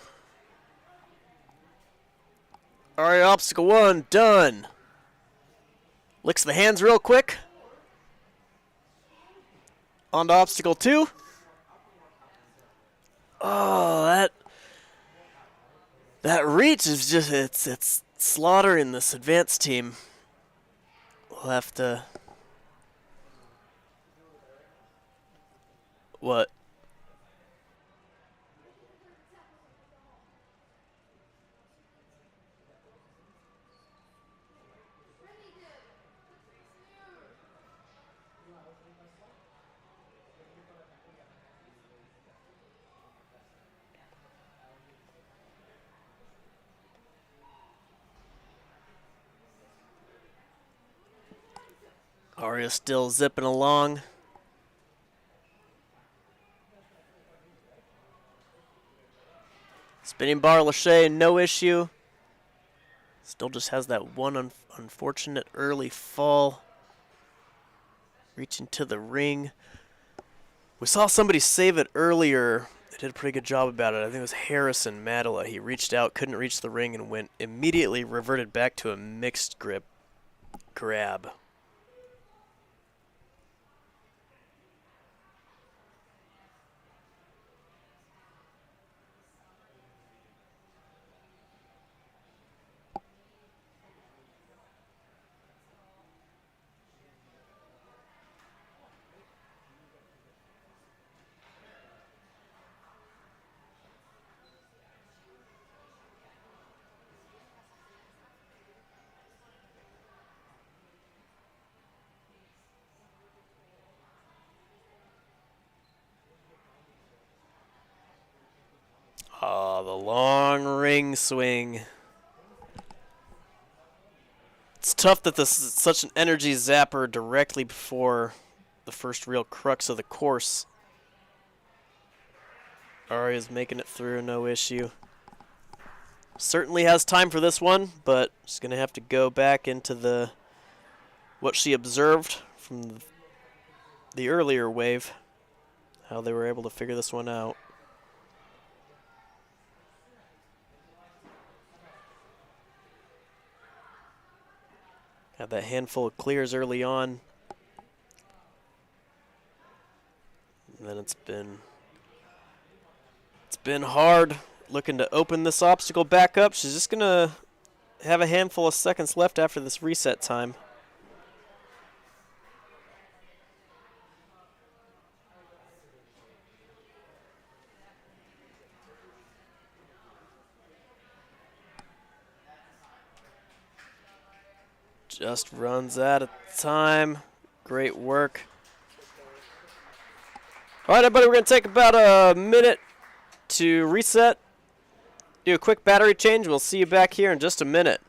Ariya obstacle 1, done. Licks the hands real quick. On to obstacle 2. Oh, that reach is just, it's slaughtering this advanced team. We'll have to... What? Ariya still zipping along. Spinning bar lache, no issue. Still just has that one unfortunate early fall. Reaching to the ring. We saw somebody save it earlier. They did a pretty good job about it. I think it was Harrison Mattila. He reached out, couldn't reach the ring, and went immediately reverted back to a mixed grip grab. Oh, the long ring swing. It's tough that this is such an energy zapper directly before the first real crux of the course. Ariya's making it through, no issue. Certainly has time for this one, but she's going to have to go back into what she observed from the earlier wave, how they were able to figure this one out. Had that handful of clears early on. And then it's been hard looking to open this obstacle back up. She's just going to have a handful of seconds left after this reset time. Just runs out of time. Great work. All right, everybody, we're going to take about a minute to reset. Do a quick battery change. We'll see you back here in just a minute.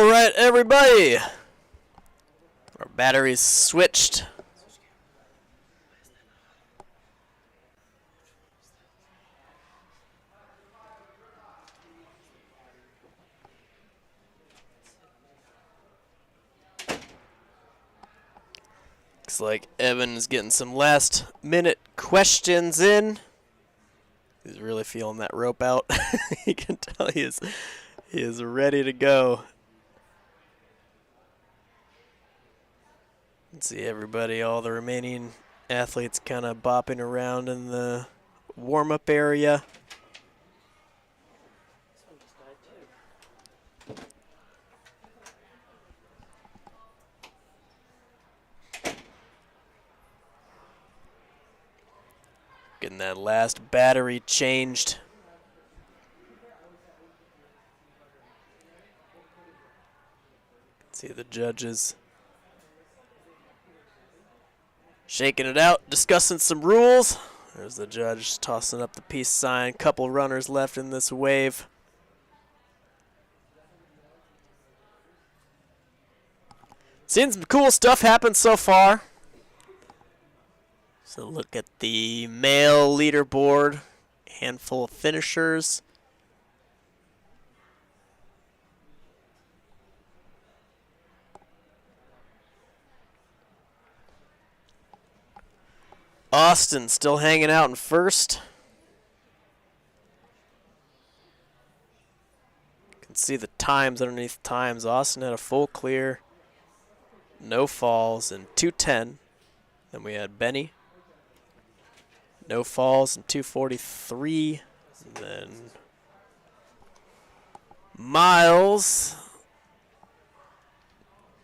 All right, everybody. Our batteries switched. Looks like Evan is getting some last minute questions in. He's really feeling that rope out. You can tell he is ready to go. Let's see everybody, all the remaining athletes kind of bopping around in the warm-up area. Getting that last battery changed. See the judges shaking it out, discussing some rules. There's the judge tossing up the peace sign. Couple runners left in this wave. Seen some cool stuff happen so far. So look at the male leaderboard. Handful of finishers. Austin still hanging out in first. You can see the times underneath times. Austin had a full clear, no falls, and 2:10. Then we had Benny, no falls, and 2:43. And then Miles,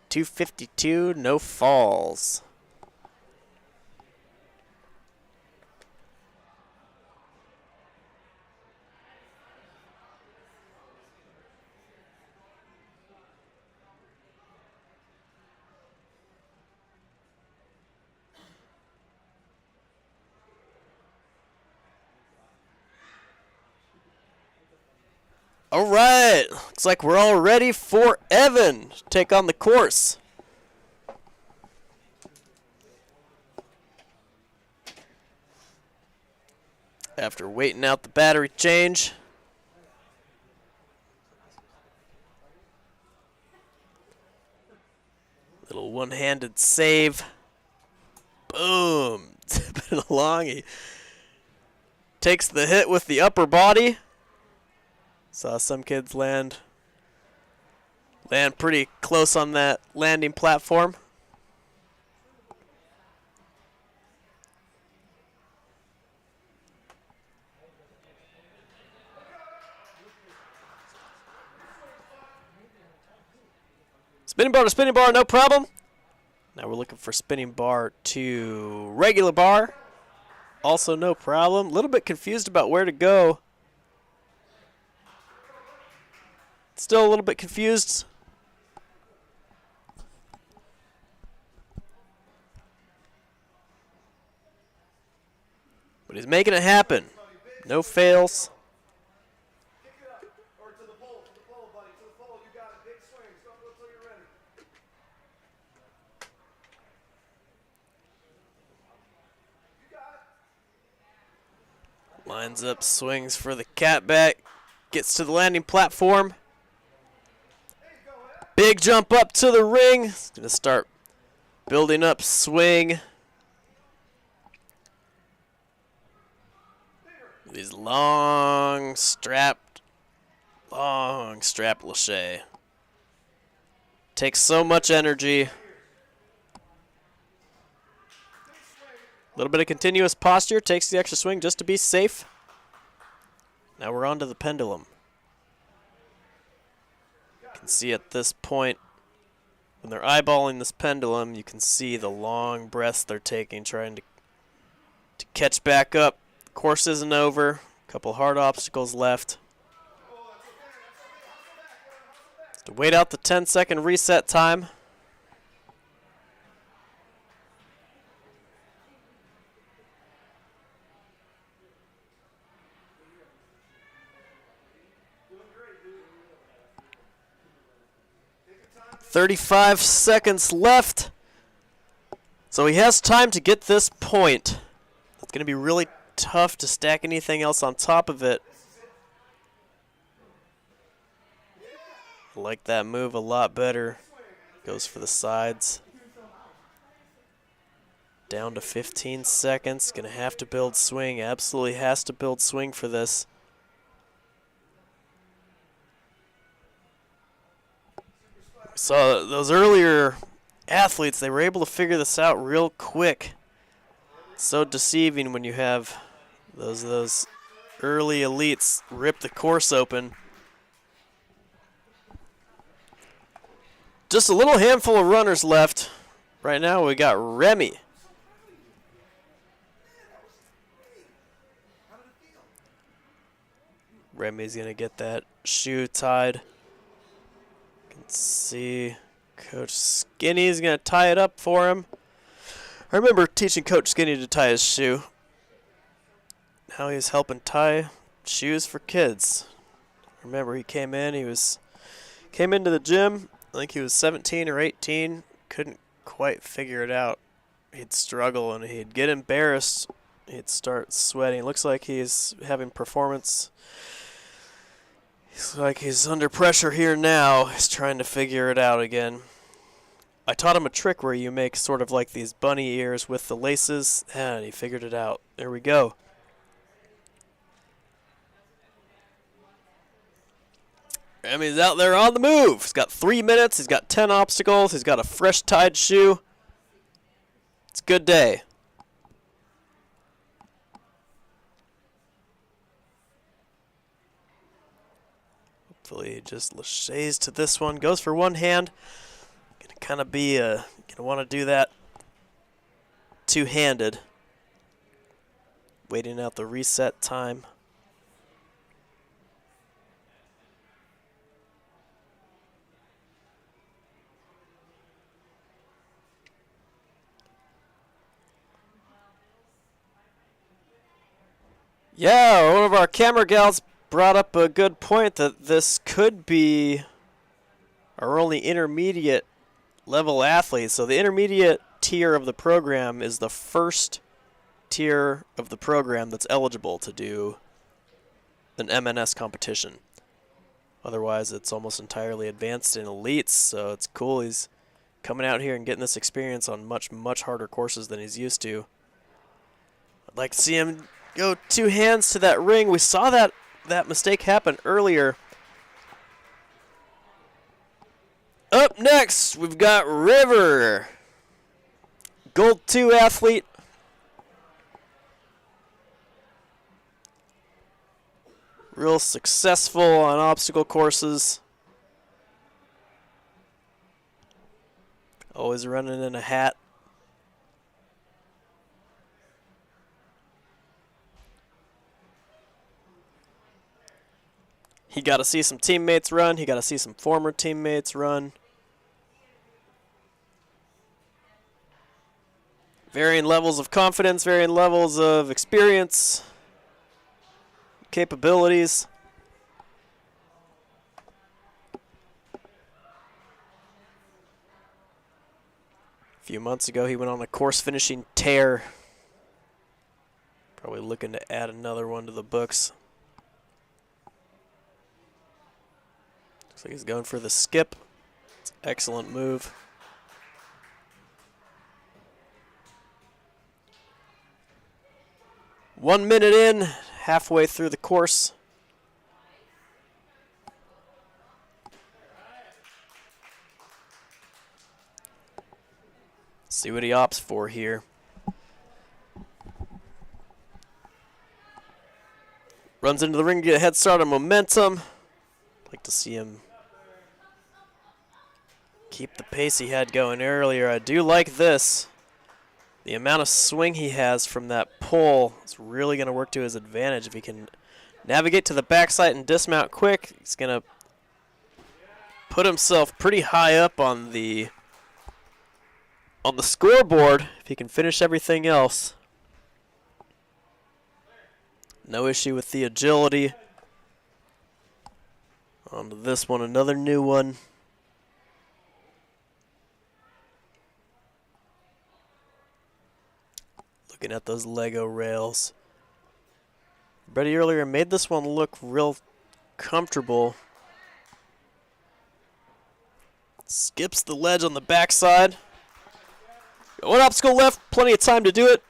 2:52, no falls. All right, looks like we're all ready for Evan to take on the course. After waiting out the battery change. Little one-handed save. Boom. Zip it along. He takes the hit with the upper body. Saw some kids land pretty close on that landing platform. Spinning bar to spinning bar, no problem. Now we're looking for spinning bar to regular bar. Also no problem. A little bit confused about where to go. Still a little bit confused. But he's making it happen. No fails. Lines up, swings for the catback. Gets to the landing platform. Big jump up to the ring. He's going to start building up swing. These long strapped lache. Takes so much energy. A little bit of continuous posture. Takes the extra swing just to be safe. Now we're on to the pendulum. You can see at this point, when they're eyeballing this pendulum, you can see the long breaths they're taking, trying to catch back up. Course isn't over. A couple hard obstacles left. To wait out the 10-second reset time. 35 seconds left. So he has time to get this point. It's going to be really tough to stack anything else on top of it. I like that move a lot better. Goes for the sides. Down to 15 seconds. Going to have to build swing. Absolutely has to build swing for this. So those earlier athletes, they were able to figure this out real quick. It's so deceiving when you have those early elites rip the course open. Just a little handful of runners left. Right now we got Remy. Remy's going to get that shoe tied. You can see Coach Skinny's going to tie it up for him. I remember teaching Coach Skinny to tie his shoe. Now he's helping tie shoes for kids. Remember, he came into the gym. I think he was 17 or 18. Couldn't quite figure it out. He'd struggle and he'd get embarrassed. He'd start sweating. Looks like he's having performance. He's like he's under pressure here now. He's trying to figure it out again. I taught him a trick where you make sort of like these bunny ears with the laces, and he figured it out. There we go. Remy's out there on the move. He's got 3 minutes. He's got 10 obstacles. He's got a fresh tied shoe. It's a good day. Hopefully he just laches to this one. Goes for one hand. Gonna kind of be gonna want to do that two-handed. Waiting out the reset time. Yeah, one of our camera gals brought up a good point that this could be our only intermediate level athlete. So the intermediate tier of the program is the first tier of the program that's eligible to do an MNS competition. Otherwise, it's almost entirely advanced in elites, so it's cool. He's coming out here and getting this experience on much, much harder courses than he's used to. I'd like to see him go two hands to that ring. We saw that mistake happen earlier. Up next, we've got River. Gold 2 athlete. Real successful on obstacle courses. Always running in a hat. He got to see some teammates run. He got to see some former teammates run. Varying levels of confidence, varying levels of experience, capabilities. A few months ago, he went on a course finishing tear. Probably looking to add another one to the books. Looks like he's going for the skip. It's an excellent move. One minute in, halfway through the course. See what he opts for here. Runs into the ring to get a head start on momentum. Like to see him keep the pace he had going earlier. I do like this. The amount of swing he has from that pull is really going to work to his advantage. If he can navigate to the backside and dismount quick, he's going to put himself pretty high up on the scoreboard if he can finish everything else. No issue with the agility. On to this one, another new one. looking at those Lego rails. Brady earlier made this one look real comfortable. Skips the ledge on the backside. One obstacle left, plenty of time to do it.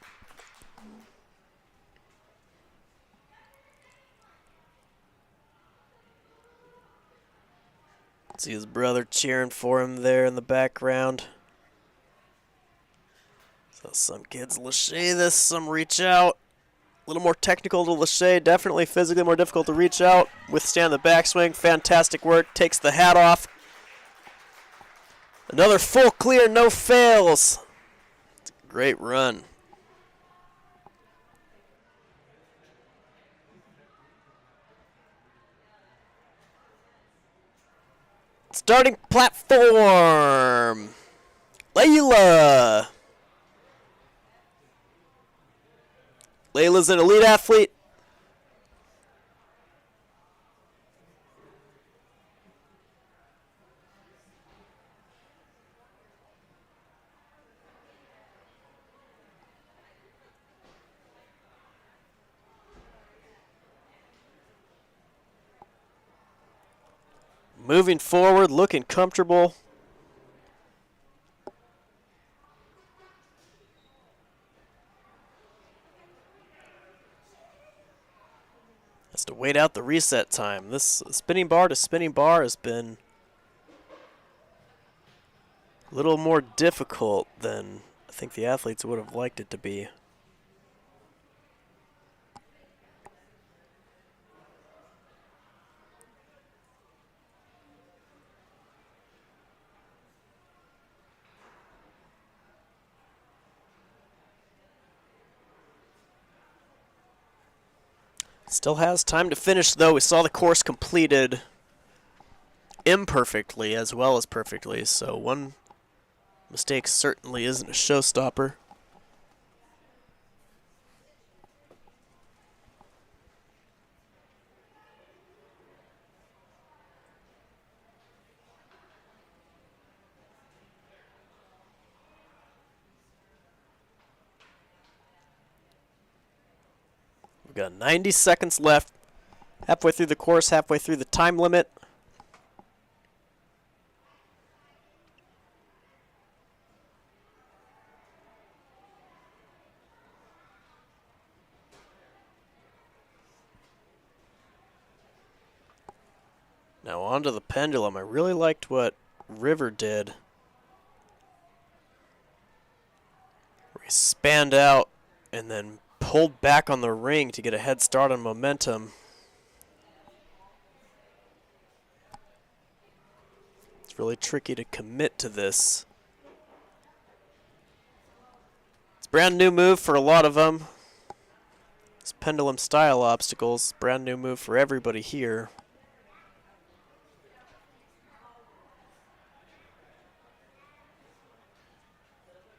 See his brother cheering for him there in the background. So some kids lâcher this, some reach out. A little more technical to lâcher, definitely physically more difficult to reach out. Withstand the backswing, fantastic work, takes the hat off. Another full clear, no fails. It's a great run. Starting platform. Layla. Layla's an elite athlete. Moving forward, looking comfortable. Has to wait out the reset time. This spinning bar to spinning bar has been a little more difficult than I think the athletes would have liked it to be. Still has time to finish, though. We saw the course completed imperfectly as well as perfectly, so one mistake certainly isn't a showstopper. We've got 90 seconds left. Halfway through the course, halfway through the time limit. Now onto the pendulum. I really liked what River did. Where he spanned out and then pulled back on the ring to get a head start on momentum. It's really tricky to commit to this. It's a brand new move for a lot of them. It's pendulum style obstacles. Brand new move for everybody here.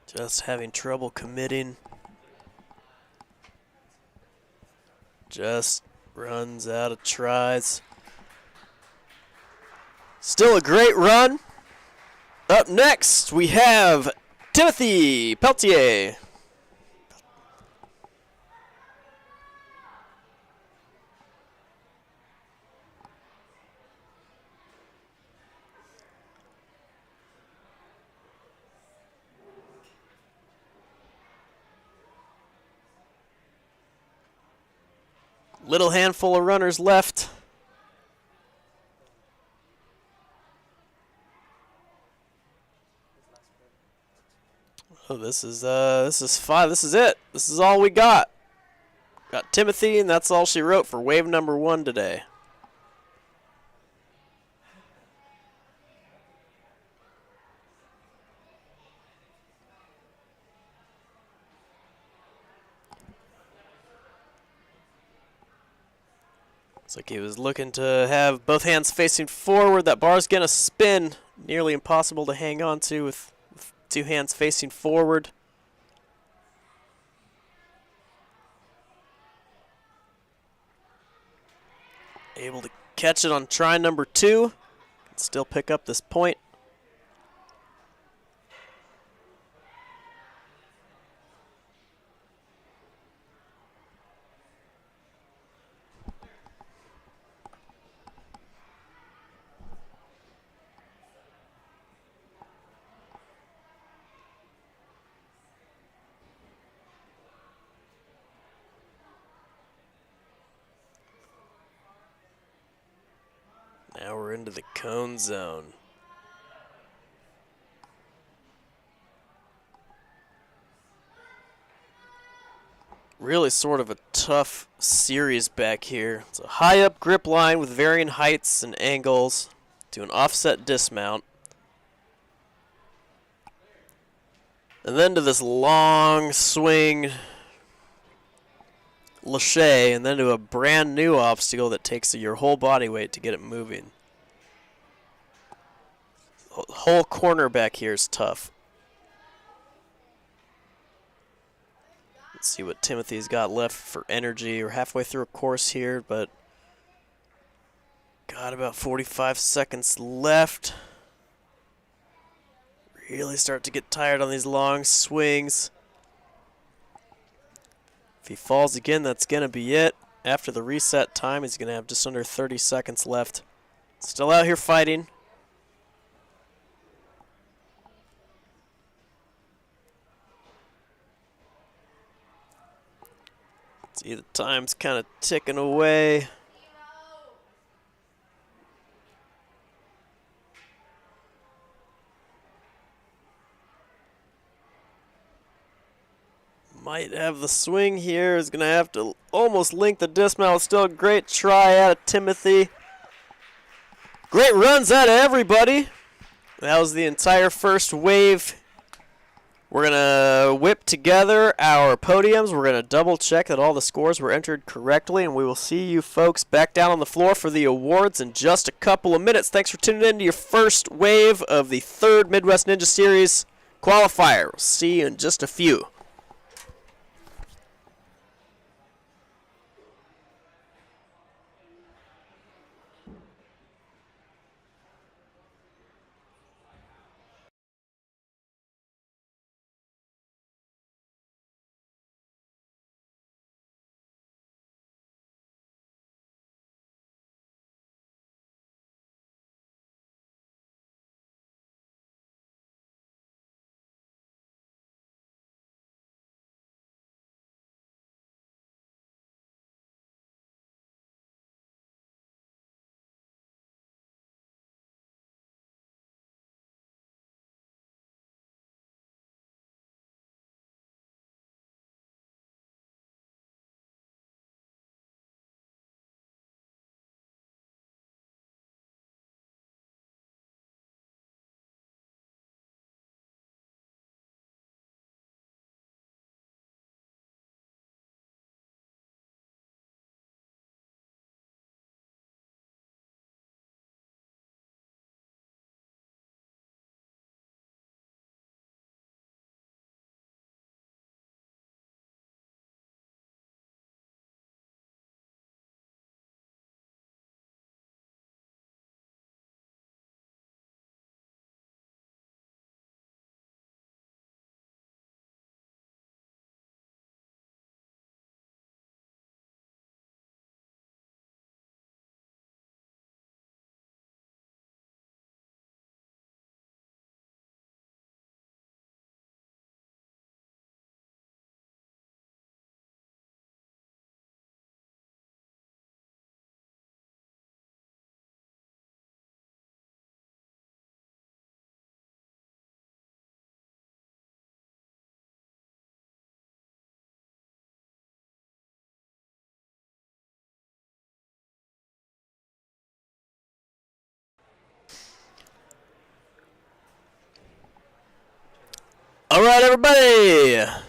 Just having trouble committing. Just runs out of tries. Still a great run. Up next, we have Timothy Peltier. Little handful of runners left. Oh, this is five. This is it. This is all we got. Got Timothy, and that's all she wrote for wave number 1 today. Looks like he was looking to have both hands facing forward. That bar's going to spin. Nearly impossible to hang on to with two hands facing forward. Able to catch it on try number 2. Can still pick up this point. Now we're into the cone zone. Really sort of a tough series back here. It's a high up grip line with varying heights and angles to an offset dismount. And then to this long swing lache, and then to a brand new obstacle that takes your whole body weight to get it moving. The whole corner back here is tough. Let's see what Timothy's got left for energy. We're halfway through a course here, but got about 45 seconds left. Really start to get tired on these long swings. If he falls again, that's going to be it. After the reset time, he's going to have just under 30 seconds left. Still out here fighting. See, the time's kind of ticking away. Might have the swing here. Is going to have to almost link the dismount. Still a great try out of Timothy. Great runs out of everybody. That was the entire first wave. We're going to whip together our podiums. We're going to double check that all the scores were entered correctly, and we will see you folks back down on the floor for the awards in just a couple of minutes. Thanks for tuning in to your first wave of the third Midwest Ninja Series qualifier. We'll see you in just a few. All right, everybody.